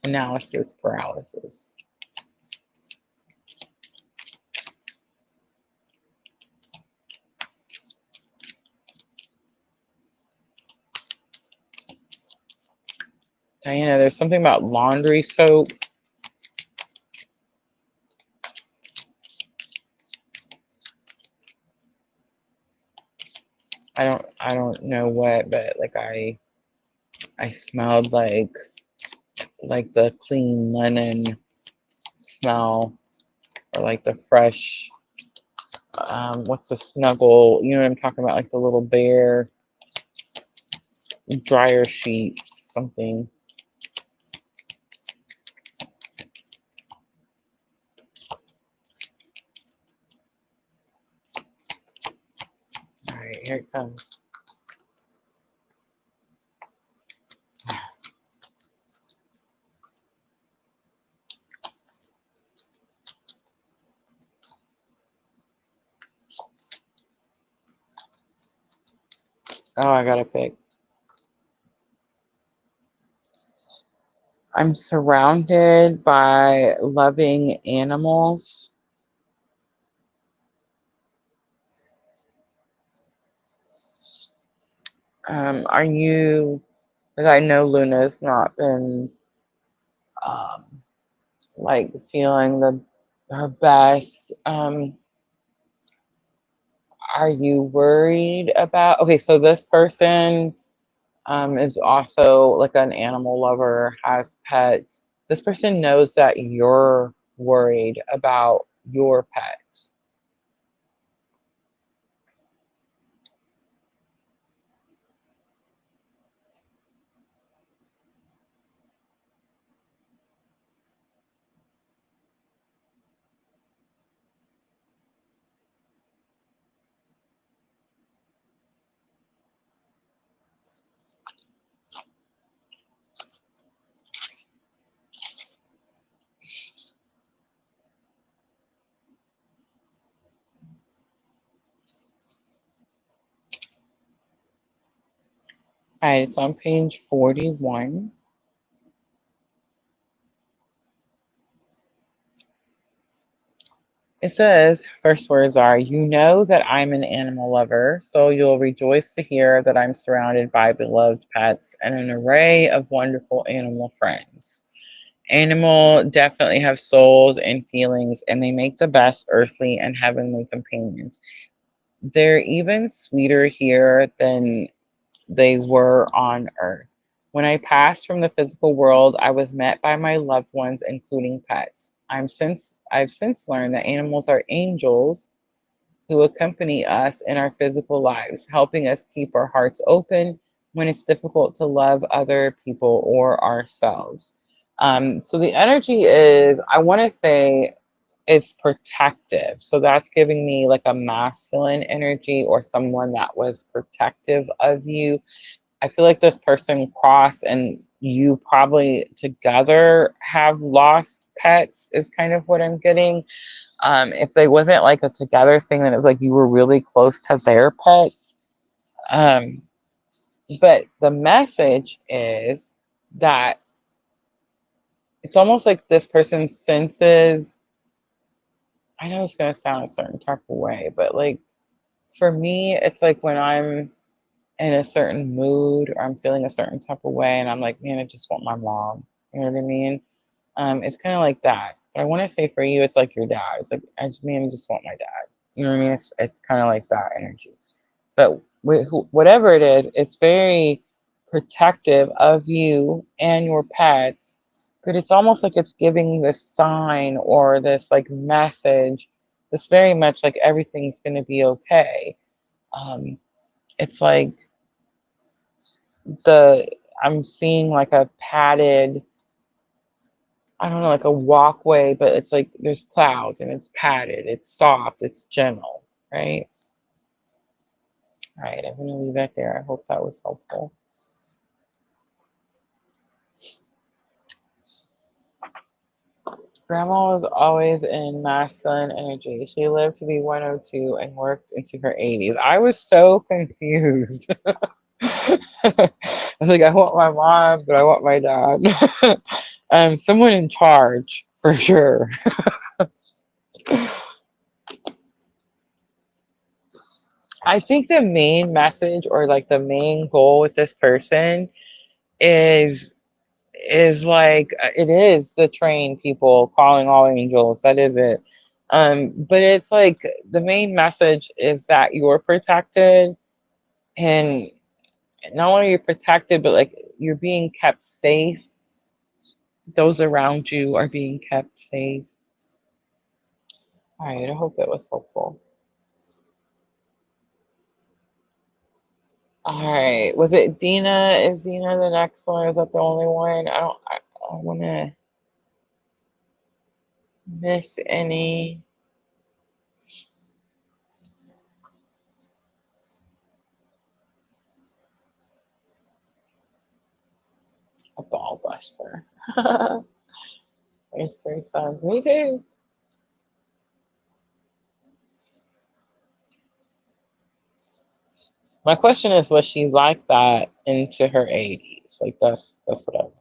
analysis paralysis. Diana, there's something about laundry soap. I don't know what, but like I smelled like the clean linen smell, or like the fresh what's the snuggle, you know what I'm talking about, like the little bear dryer sheets, something. All right, here it comes. Oh, I gotta pick. I'm surrounded by loving animals. Are you, like, I know Luna's not been um, like feeling her best. Are you worried about? Okay, so this person is also like an animal lover, has pets. This person knows that you're worried about your pet. All right, it's on page 41. It says, first words are, you know that I'm an animal lover, so you'll rejoice to hear that I'm surrounded by beloved pets and an array of wonderful animal friends. Animal definitely have souls and feelings, and they make the best earthly and heavenly companions. They're even sweeter here than they were on earth. When I passed from the physical world, I was met by my loved ones, including pets. I've since learned that animals are angels who accompany us in our physical lives, helping us keep our hearts open when it's difficult to love other people or ourselves. So the energy is, I want to say, it's protective. So that's giving me like a masculine energy, or someone that was protective of you. I feel like this person crossed, and you probably together have lost pets, is kind of what I'm getting. If they wasn't like a together thing, then it was like you were really close to their pets. Um, but the message is that it's almost like this person senses, I know it's going to sound a certain type of way, but like for me, it's like when I'm in a certain mood or I'm feeling a certain type of way and I'm like, man, I just want my mom. You know what I mean? It's kind of like that. But I want to say for you, it's like your dad. It's like, I just mean, I just want my dad. You know what I mean? It's kind of like that energy. But whatever it is, it's very protective of you and your pets. But it's almost like it's giving this sign or this like message. This very much like everything's going to be okay. Um, it's like the I'm seeing like a padded, I don't know, like a walkway, but it's like there's clouds and it's padded, it's soft, it's gentle, right? All right, I'm gonna leave that there. I hope that was helpful. Grandma was always in masculine energy. She lived to be 102 and worked into her 80s. I was so confused. I was like, I want my mom, but I want my dad. Someone in charge for sure. I think the main message, or like the main goal with this person, is is like it is the trained people calling all angels. That is it. But it's like the main message is that you're protected, and not only you're protected, but like you're being kept safe. Those around you are being kept safe. All right, I hope that was helpful. All right, was it Dina? Is Dina the next one? Is that the only one? I don't want to miss any. A ball buster. It's three sons. Me too. My question is, was she like that into her 80s? Like that's what I want.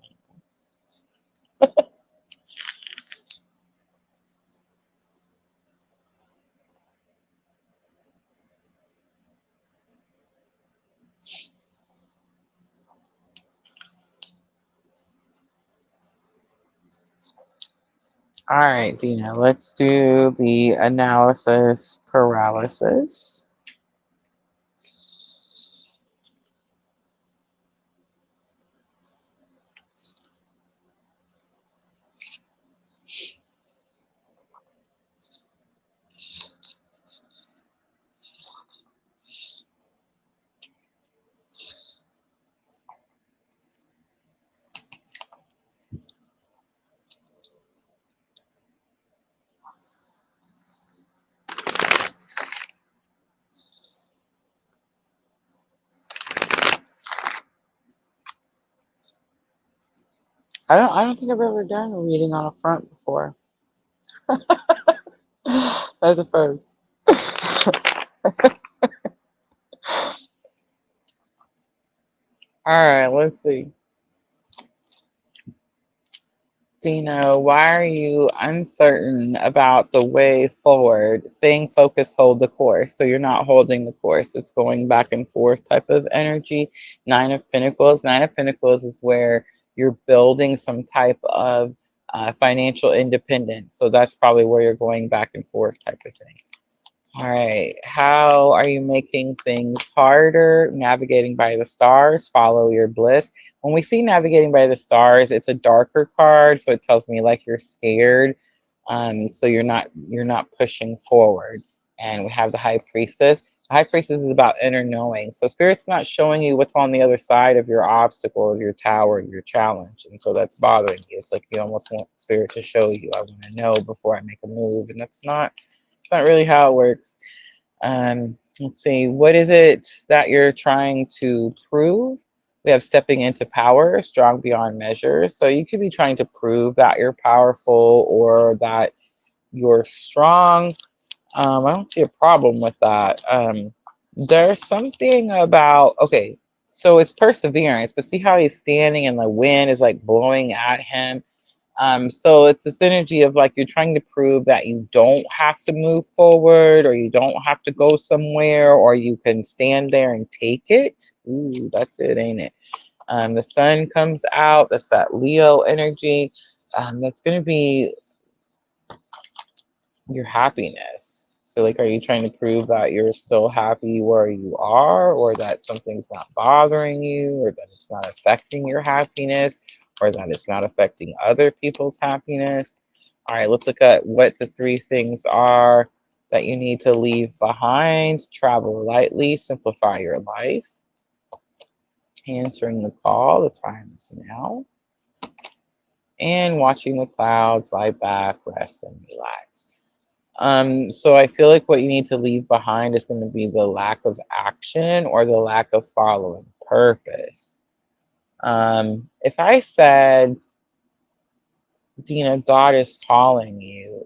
All right, Dina, let's do the analysis paralysis. I don't think I've ever done a reading on a front before. That's a first. All right, let's see. Dina, why are you uncertain about the way forward? Staying focused, hold the course. So you're not holding the course. It's going back and forth type of energy. Nine of Pentacles. Nine of Pentacles is where you're building some type of financial independence. So that's probably where you're going back and forth type of thing. All right. How are you making things harder? Navigating by the stars, follow your bliss. When we see navigating by the stars, it's a darker card, so it tells me like you're scared. So you're not pushing forward. And we have the high priestess. The high priestess is about inner knowing. So spirit's not showing you what's on the other side of your obstacle, of your tower, your challenge. And so that's bothering you. It's like you almost want spirit to show you. I want to know before I make a move. And it's not really how it works. Let's see, what is it that you're trying to prove? We have stepping into power, strong beyond measure. So you could be trying to prove that you're powerful or that you're strong. I don't see a problem with that. There's something about, okay, so it's perseverance, but see how he's standing and the wind is like blowing at him. So it's this energy of like you're trying to prove that you don't have to move forward or you don't have to go somewhere or you can stand there and take it. Ooh, that's it, ain't it? The sun comes out. That's that Leo energy. That's going to be your happiness. So, like, are you trying to prove that you're still happy where you are, or that something's not bothering you, or that it's not affecting your happiness, or that it's not affecting other people's happiness? All right, let's look at what the three things are that you need to leave behind. Travel lightly, simplify your life. Answering the call, the time is now. And watching the clouds, lie back, rest, and relax. So I feel like what you need to leave behind is going to be the lack of action or the lack of following purpose. If I said, Dina, God is calling you,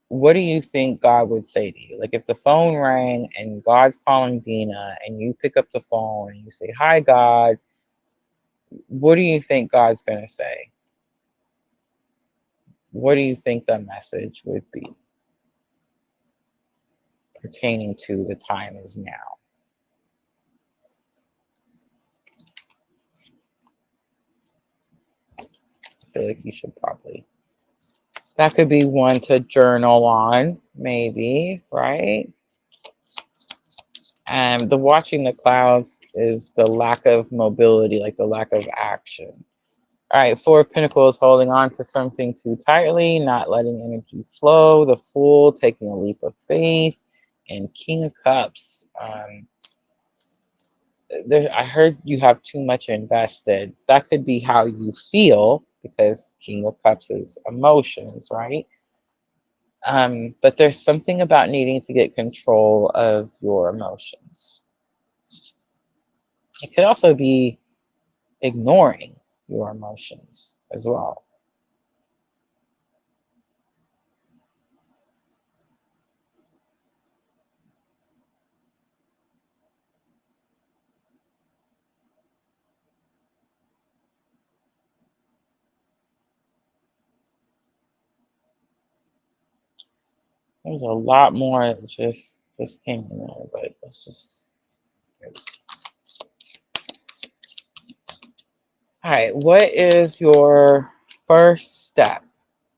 what do you think God would say to you? Like if the phone rang and God's calling Dina and you pick up the phone and you say, Hi, God, what do you think God's going to say? What do you think the message would be pertaining to the time is now? feel like you should probably. That could be one to journal on, maybe, right? And the watching the clouds is the lack of mobility, like the lack of action. All right, Four of Pentacles, holding on to something too tightly, not letting energy flow. The Fool, taking a leap of faith. And King of Cups. I heard you have too much invested. That could be how you feel, because King of Cups is emotions, right? But there's something about needing to get control of your emotions. It could also be ignoring your emotions as well. There's a lot more that just came in there, but let's just. All right, what is your first step?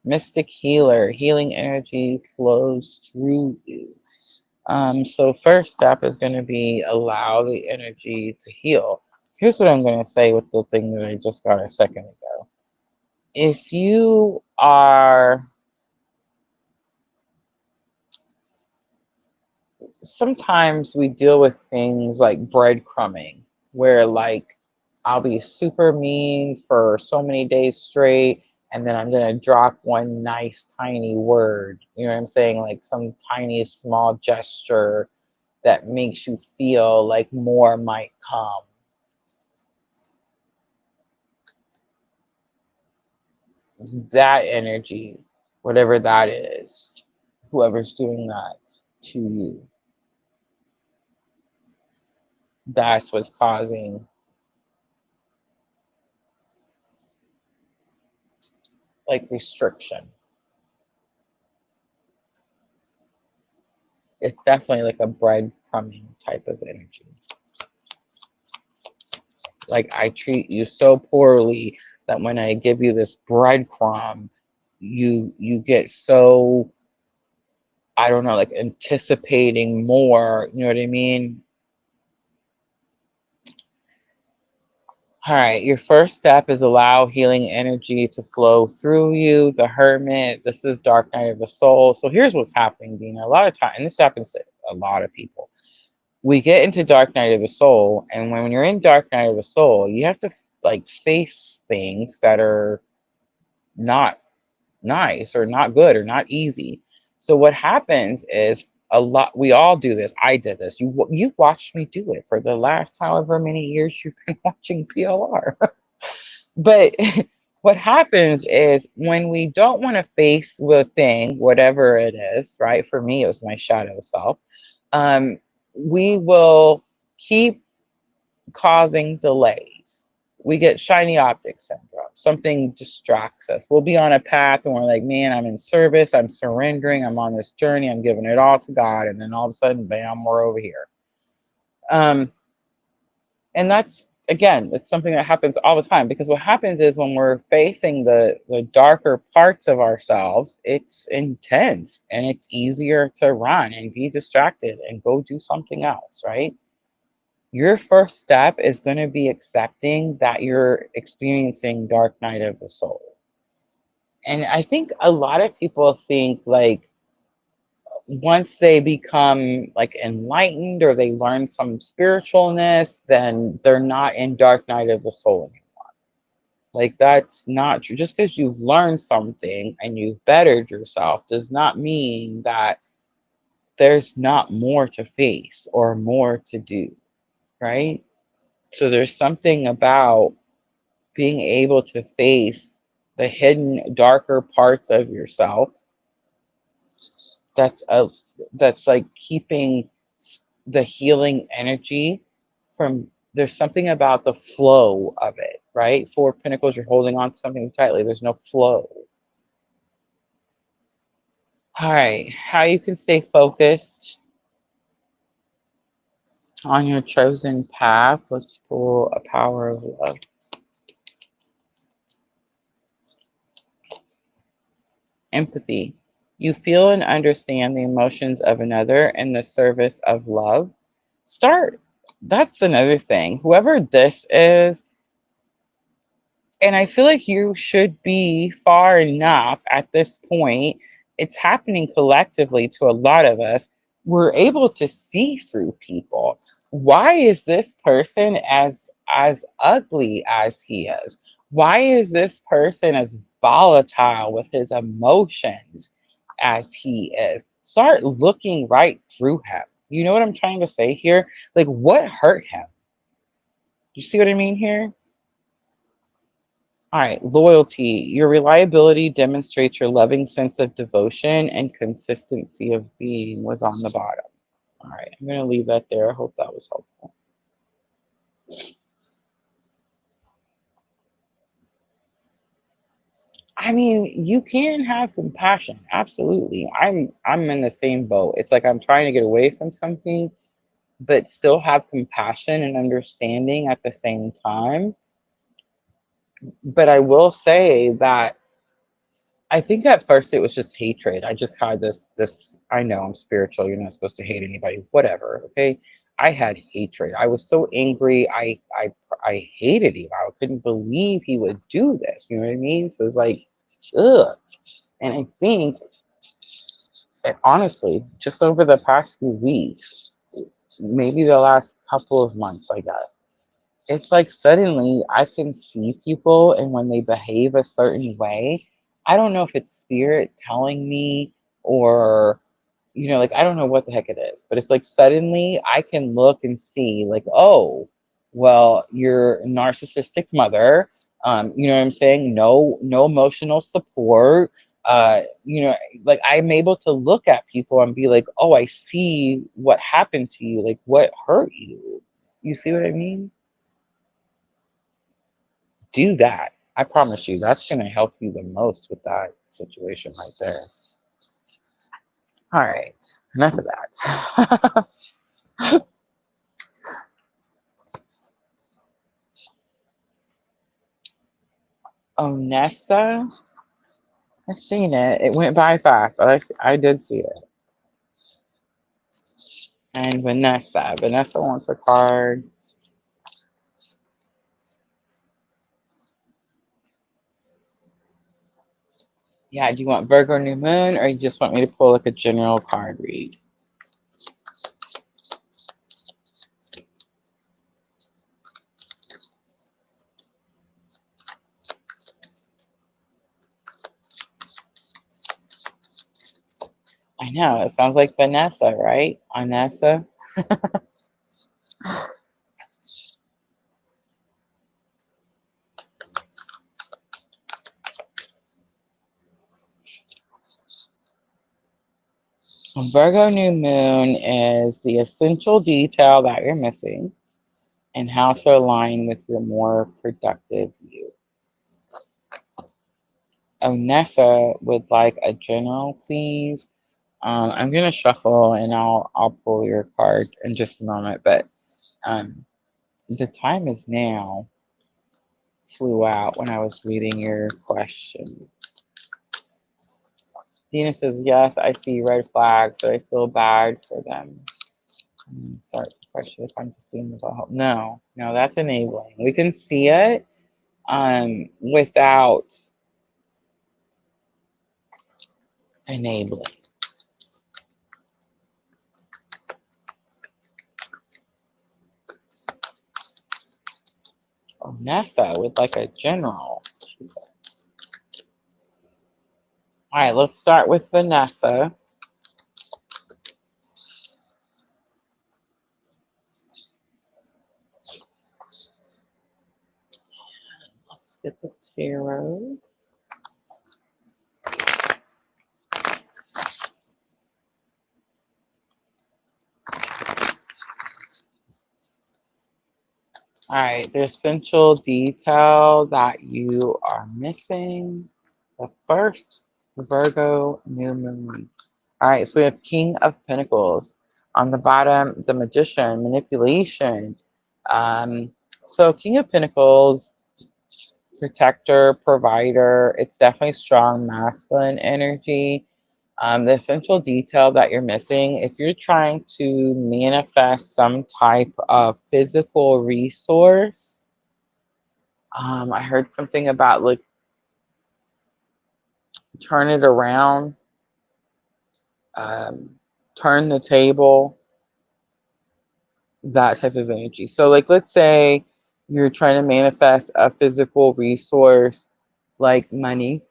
Mystic healer, healing energy flows through you. So first step is going to be allow the energy to heal. Here's what I'm going to say with the thing that I just got a second ago. If you are, sometimes we deal with things like breadcrumbing, where like I'll be super mean for so many days straight, and then I'm going to drop one nice tiny word. You know what I'm saying? Like some tiny small gesture that makes you feel like more might come. That energy, whatever that is, whoever's doing that to you, that's what's causing like restriction. It's definitely like a breadcrumbing type of energy. Like I treat you so poorly that when I give you this breadcrumb, you get so, I don't know, like anticipating more. You know what I mean? All right, your first step is allow healing energy to flow through you. The Hermit, this is Dark Night of the Soul. So here's what's happening, Dina. A lot of time, and this happens to a lot of people. We get into Dark Night of the Soul, and when you're in Dark Night of the Soul, you have to like face things that are not nice or not good or not easy. So what happens is a lot. We all do this. I did this. You watched me do it for the last however many years you've been watching PLR. But what happens is when we don't want to face the thing, whatever it is, right? For me, it was my shadow self. Um, we will keep causing delays. We get shiny object syndrome. Something distracts us. We'll be on a path and we're like, man, I'm in service. I'm surrendering. I'm on this journey. I'm giving it all to God. And then all of a sudden, bam, we're over here. And that's, again, it's something that happens all the time, because what happens is when we're facing the darker parts of ourselves, it's intense and it's easier to run and be distracted and go do something else, right? Your first step is going to be accepting that you're experiencing Dark Night of the Soul. And I think a lot of people think like once they become like enlightened or they learn some spiritualness, then they're not in Dark Night of the Soul anymore. Like that's not true. Just because you've learned something and you've bettered yourself does not mean that there's not more to face or more to do, right? So there's something about being able to face the hidden darker parts of yourself that's a that's like keeping the healing energy from, there's something about the flow of it, right? Four of Pentacles, you're holding on to something tightly, there's no flow. All right, how you can stay focused on your chosen path. Let's pull a power of love. empathy. You feel and understand the emotions of another in the service of love. Start. That's another thing. Whoever this is, and I feel like you should be far enough at this point. It's happening collectively to a lot of us. We're able to see through people. Why is this person as ugly as he is? Why is this person as volatile with his emotions as he is? Start looking right through him. You know what I'm trying to say here? Like, what hurt him? You see what I mean here? All right, loyalty. Your reliability demonstrates your loving sense of devotion and consistency of being was on the bottom. All right, I'm going to leave that there. I hope that was helpful. I mean, you can have compassion. Absolutely. I'm in the same boat. It's like I'm trying to get away from something, but still have compassion and understanding at the same time. But I will say that I think at first it was just hatred. I just had this I know I'm spiritual, you're not supposed to hate anybody, whatever, okay? I had hatred. I was so angry. I hated him. I couldn't believe he would do this. You know what I mean? So it's like, ugh. And I think honestly, just over the past few weeks, maybe the last couple of months, I guess, it's like suddenly I can see people, and when they behave a certain way, I don't know if it's spirit telling me, or like I don't know what the heck it is, but it's like suddenly I can look and see like, oh, well, your narcissistic mother, you know what I'm saying? No emotional support. Like I'm able to look at people and be like, oh, I see what happened to you, like what hurt you. You see what I mean? Do that. I promise you, that's going to help you the most with that situation right there. All right, enough of that. Onessa, I've seen it. It went by fast, but I did see it. And Vanessa wants a card. Yeah, do you want Virgo New Moon, or you just want me to pull like a general card read? I know, it sounds like Vanessa, right? Onessa. Virgo New Moon is the essential detail that you're missing and how to align with your more productive you. Onessa would like a general, please. I'm gonna shuffle and I'll pull your card in just a moment, but um, the time is now flew out when I was reading your question. Dina says, yes, I see red flags, but I feel bad for them. Sorry, question if I'm just being without help. No, that's enabling. We can see it without enabling. Onessa with like a general, she says. All right, let's start with Vanessa. Let's get the tarot. All right, the essential detail that you are missing. The first Virgo New Moon. All right, so we have King of Pentacles. On the bottom, the Magician, manipulation. Um, so King of Pentacles, protector, provider. It's definitely strong masculine energy. The essential detail that you're missing, if you're trying to manifest some type of physical resource, I heard something about like turn it around, um, turn the table, that type of energy. So, like, let's say you're trying to manifest a physical resource like money.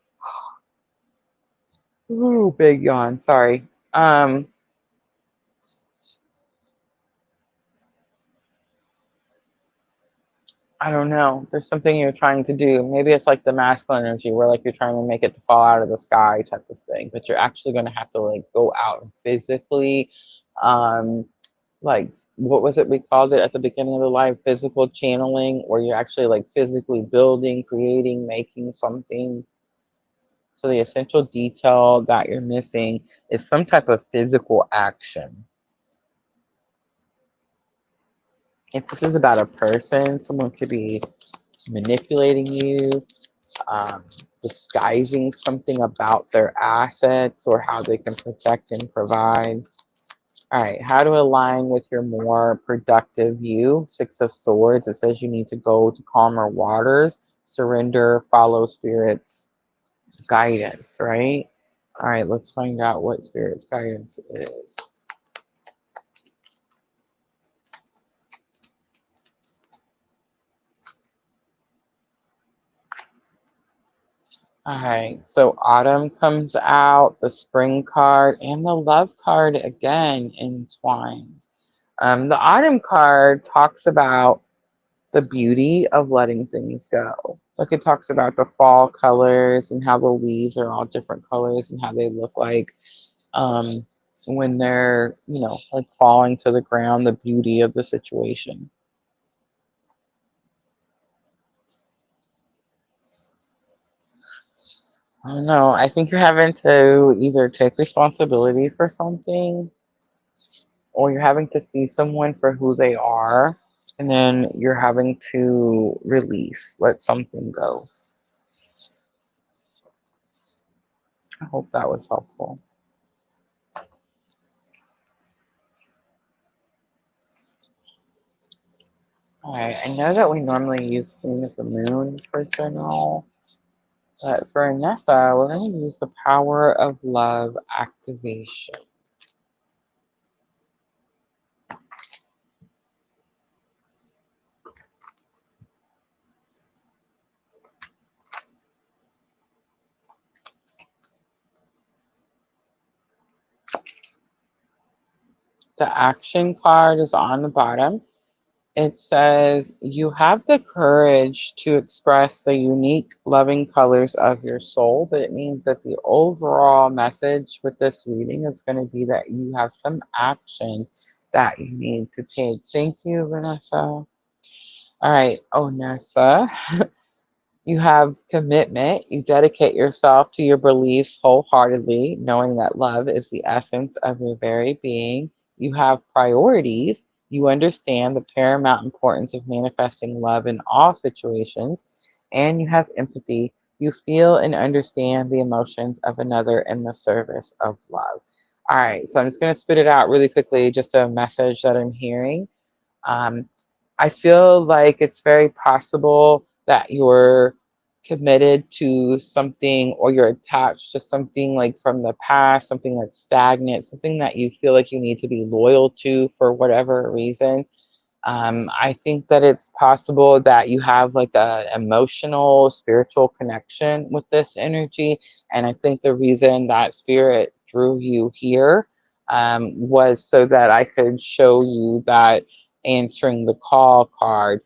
Ooh, big yawn. Sorry. Um, I don't know. There's something you're trying to do. Maybe it's like the masculine energy where like you're trying to make it to fall out of the sky type of thing, but you're actually going to have to like go out and physically, um, like what was it we called it at the beginning of the life? Physical channeling, where you're actually like physically building, creating, making something. So the essential detail that you're missing is some type of physical action. If this is about a person, someone could be manipulating you, um, disguising something about their assets or how they can protect and provide. All right, how to align with your more productive you. Six of Swords. It says you need to go to calmer waters, surrender, follow Spirit's guidance, right? All right, let's find out what Spirit's guidance is. All right, so autumn comes out, the spring card, and the love card again entwined. The autumn card talks about the beauty of letting things go. Like it talks about the fall colors and how the leaves are all different colors and how they look like um, when they're, like falling to the ground, the beauty of the situation. I don't know. I think you're having to either take responsibility for something or you're having to see someone for who they are. And then you're having to release, let something go. I hope that was helpful. All right, I know that we normally use Queen of the Moon for general, but for Anessa, we're going to use the power of love activation. The action card is on the bottom. It says, you have the courage to express the unique loving colors of your soul, but it means that the overall message with this reading is going to be that you have some action that you need to take. Thank you, Vanessa. All right, Onessa. You have commitment. You dedicate yourself to your beliefs wholeheartedly, knowing that love is the essence of your very being. You have priorities. You understand the paramount importance of manifesting love in all situations. And you have empathy. You feel and understand the emotions of another in the service of love. All right, so I'm just going to spit it out really quickly, just a message that I'm hearing. Um, I feel like it's very possible that you're committed to something or you're attached to something like from the past, something that's stagnant, something that you feel like you need to be loyal to for whatever reason. I think that it's possible that you have like a emotional, spiritual connection with this energy. And I think the reason that spirit drew you here was so that I could show you that answering the call card.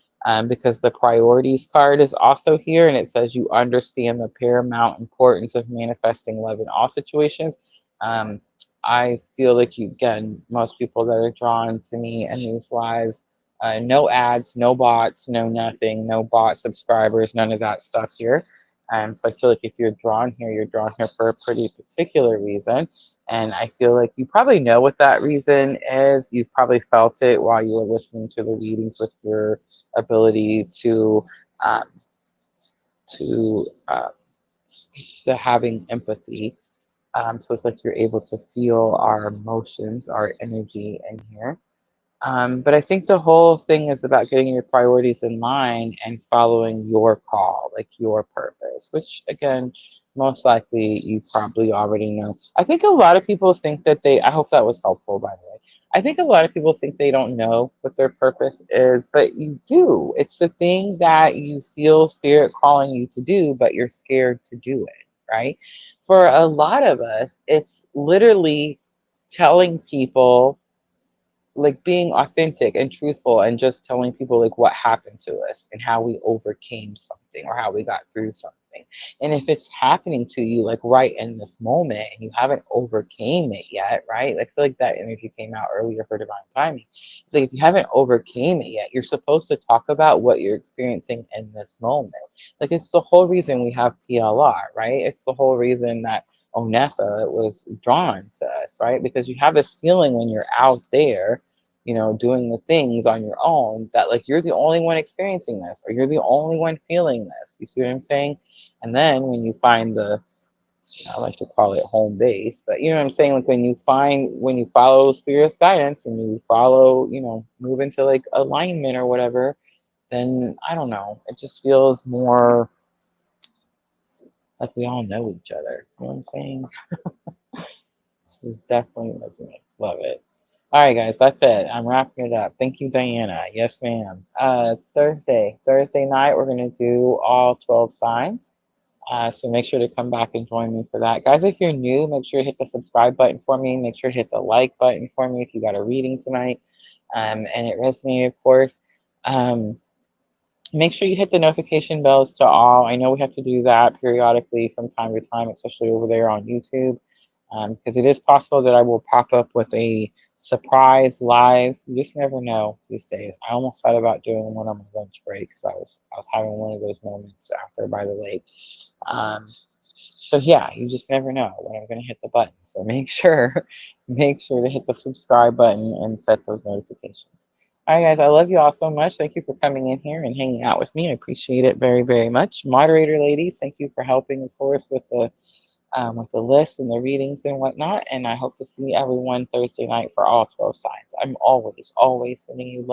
Because the priorities card is also here and it says you understand the paramount importance of manifesting love in all situations. I feel like you, again, most people that are drawn to me in these lives, no ads, no bots, no nothing, no bot subscribers, none of that stuff here. So I feel like if you're drawn here, you're drawn here for a pretty particular reason. And I feel like you probably know what that reason is. You've probably felt it while you were listening to the readings with your ability to um, to to having empathy. So it's like you're able to feel our emotions, our energy in here. But I think the whole thing is about getting your priorities in line and following your call, like your purpose, which again, most likely you probably already know. I think a lot of people think that I hope that was helpful, by the way. I think a lot of people think they don't know what their purpose is, but you do. It's the thing that you feel spirit calling you to do, but you're scared to do it, right? For a lot of us, it's literally telling people, like being authentic and truthful and just telling people like what happened to us and how we overcame something or how we got through something. And if it's happening to you like right in this moment and you haven't overcame it yet, right? Like, I feel like that energy came out earlier for divine timing. It's like if you haven't overcame it yet, you're supposed to talk about what you're experiencing in this moment. Like, it's the whole reason we have PLR, right? It's the whole reason that Onessa was drawn to us, right? Because you have this feeling when you're out there, doing the things on your own, that like you're the only one experiencing this or you're the only one feeling this. You see what I'm saying? And then when you find I like to call it home base, but you know what I'm saying? Like when you follow spirit's guidance and you follow, move into like alignment or whatever, then I don't know. It just feels more like we all know each other. You know what I'm saying? This is definitely resonates. Love it. All right, guys, that's it. I'm wrapping it up. Thank you, Diana. Yes, ma'am. Thursday night, we're going to do all 12 signs. So make sure to come back and join me for that. Guys, if you're new, make sure to hit the subscribe button for me. Make sure to hit the like button for me if you got a reading tonight. And it resonated, of course. Um, Make sure you hit the notification bells to all. I know we have to do that periodically from time to time, especially over there on YouTube, because it is possible that I will pop up with a surprise live. You just never know these days. I almost thought about doing one on my lunch break because I was having one of those moments out there by the lake. So yeah, you just never know when I'm going to hit the button. So make sure, make sure to hit the subscribe button and set those notifications. All right, guys, I love you all so much. Thank you for coming in here and hanging out with me. I appreciate it very, very much. Moderator ladies, thank you for helping, of course, with the list and the readings and whatnot. And I hope to see everyone Thursday night for all 12 signs. I'm always, always sending you love.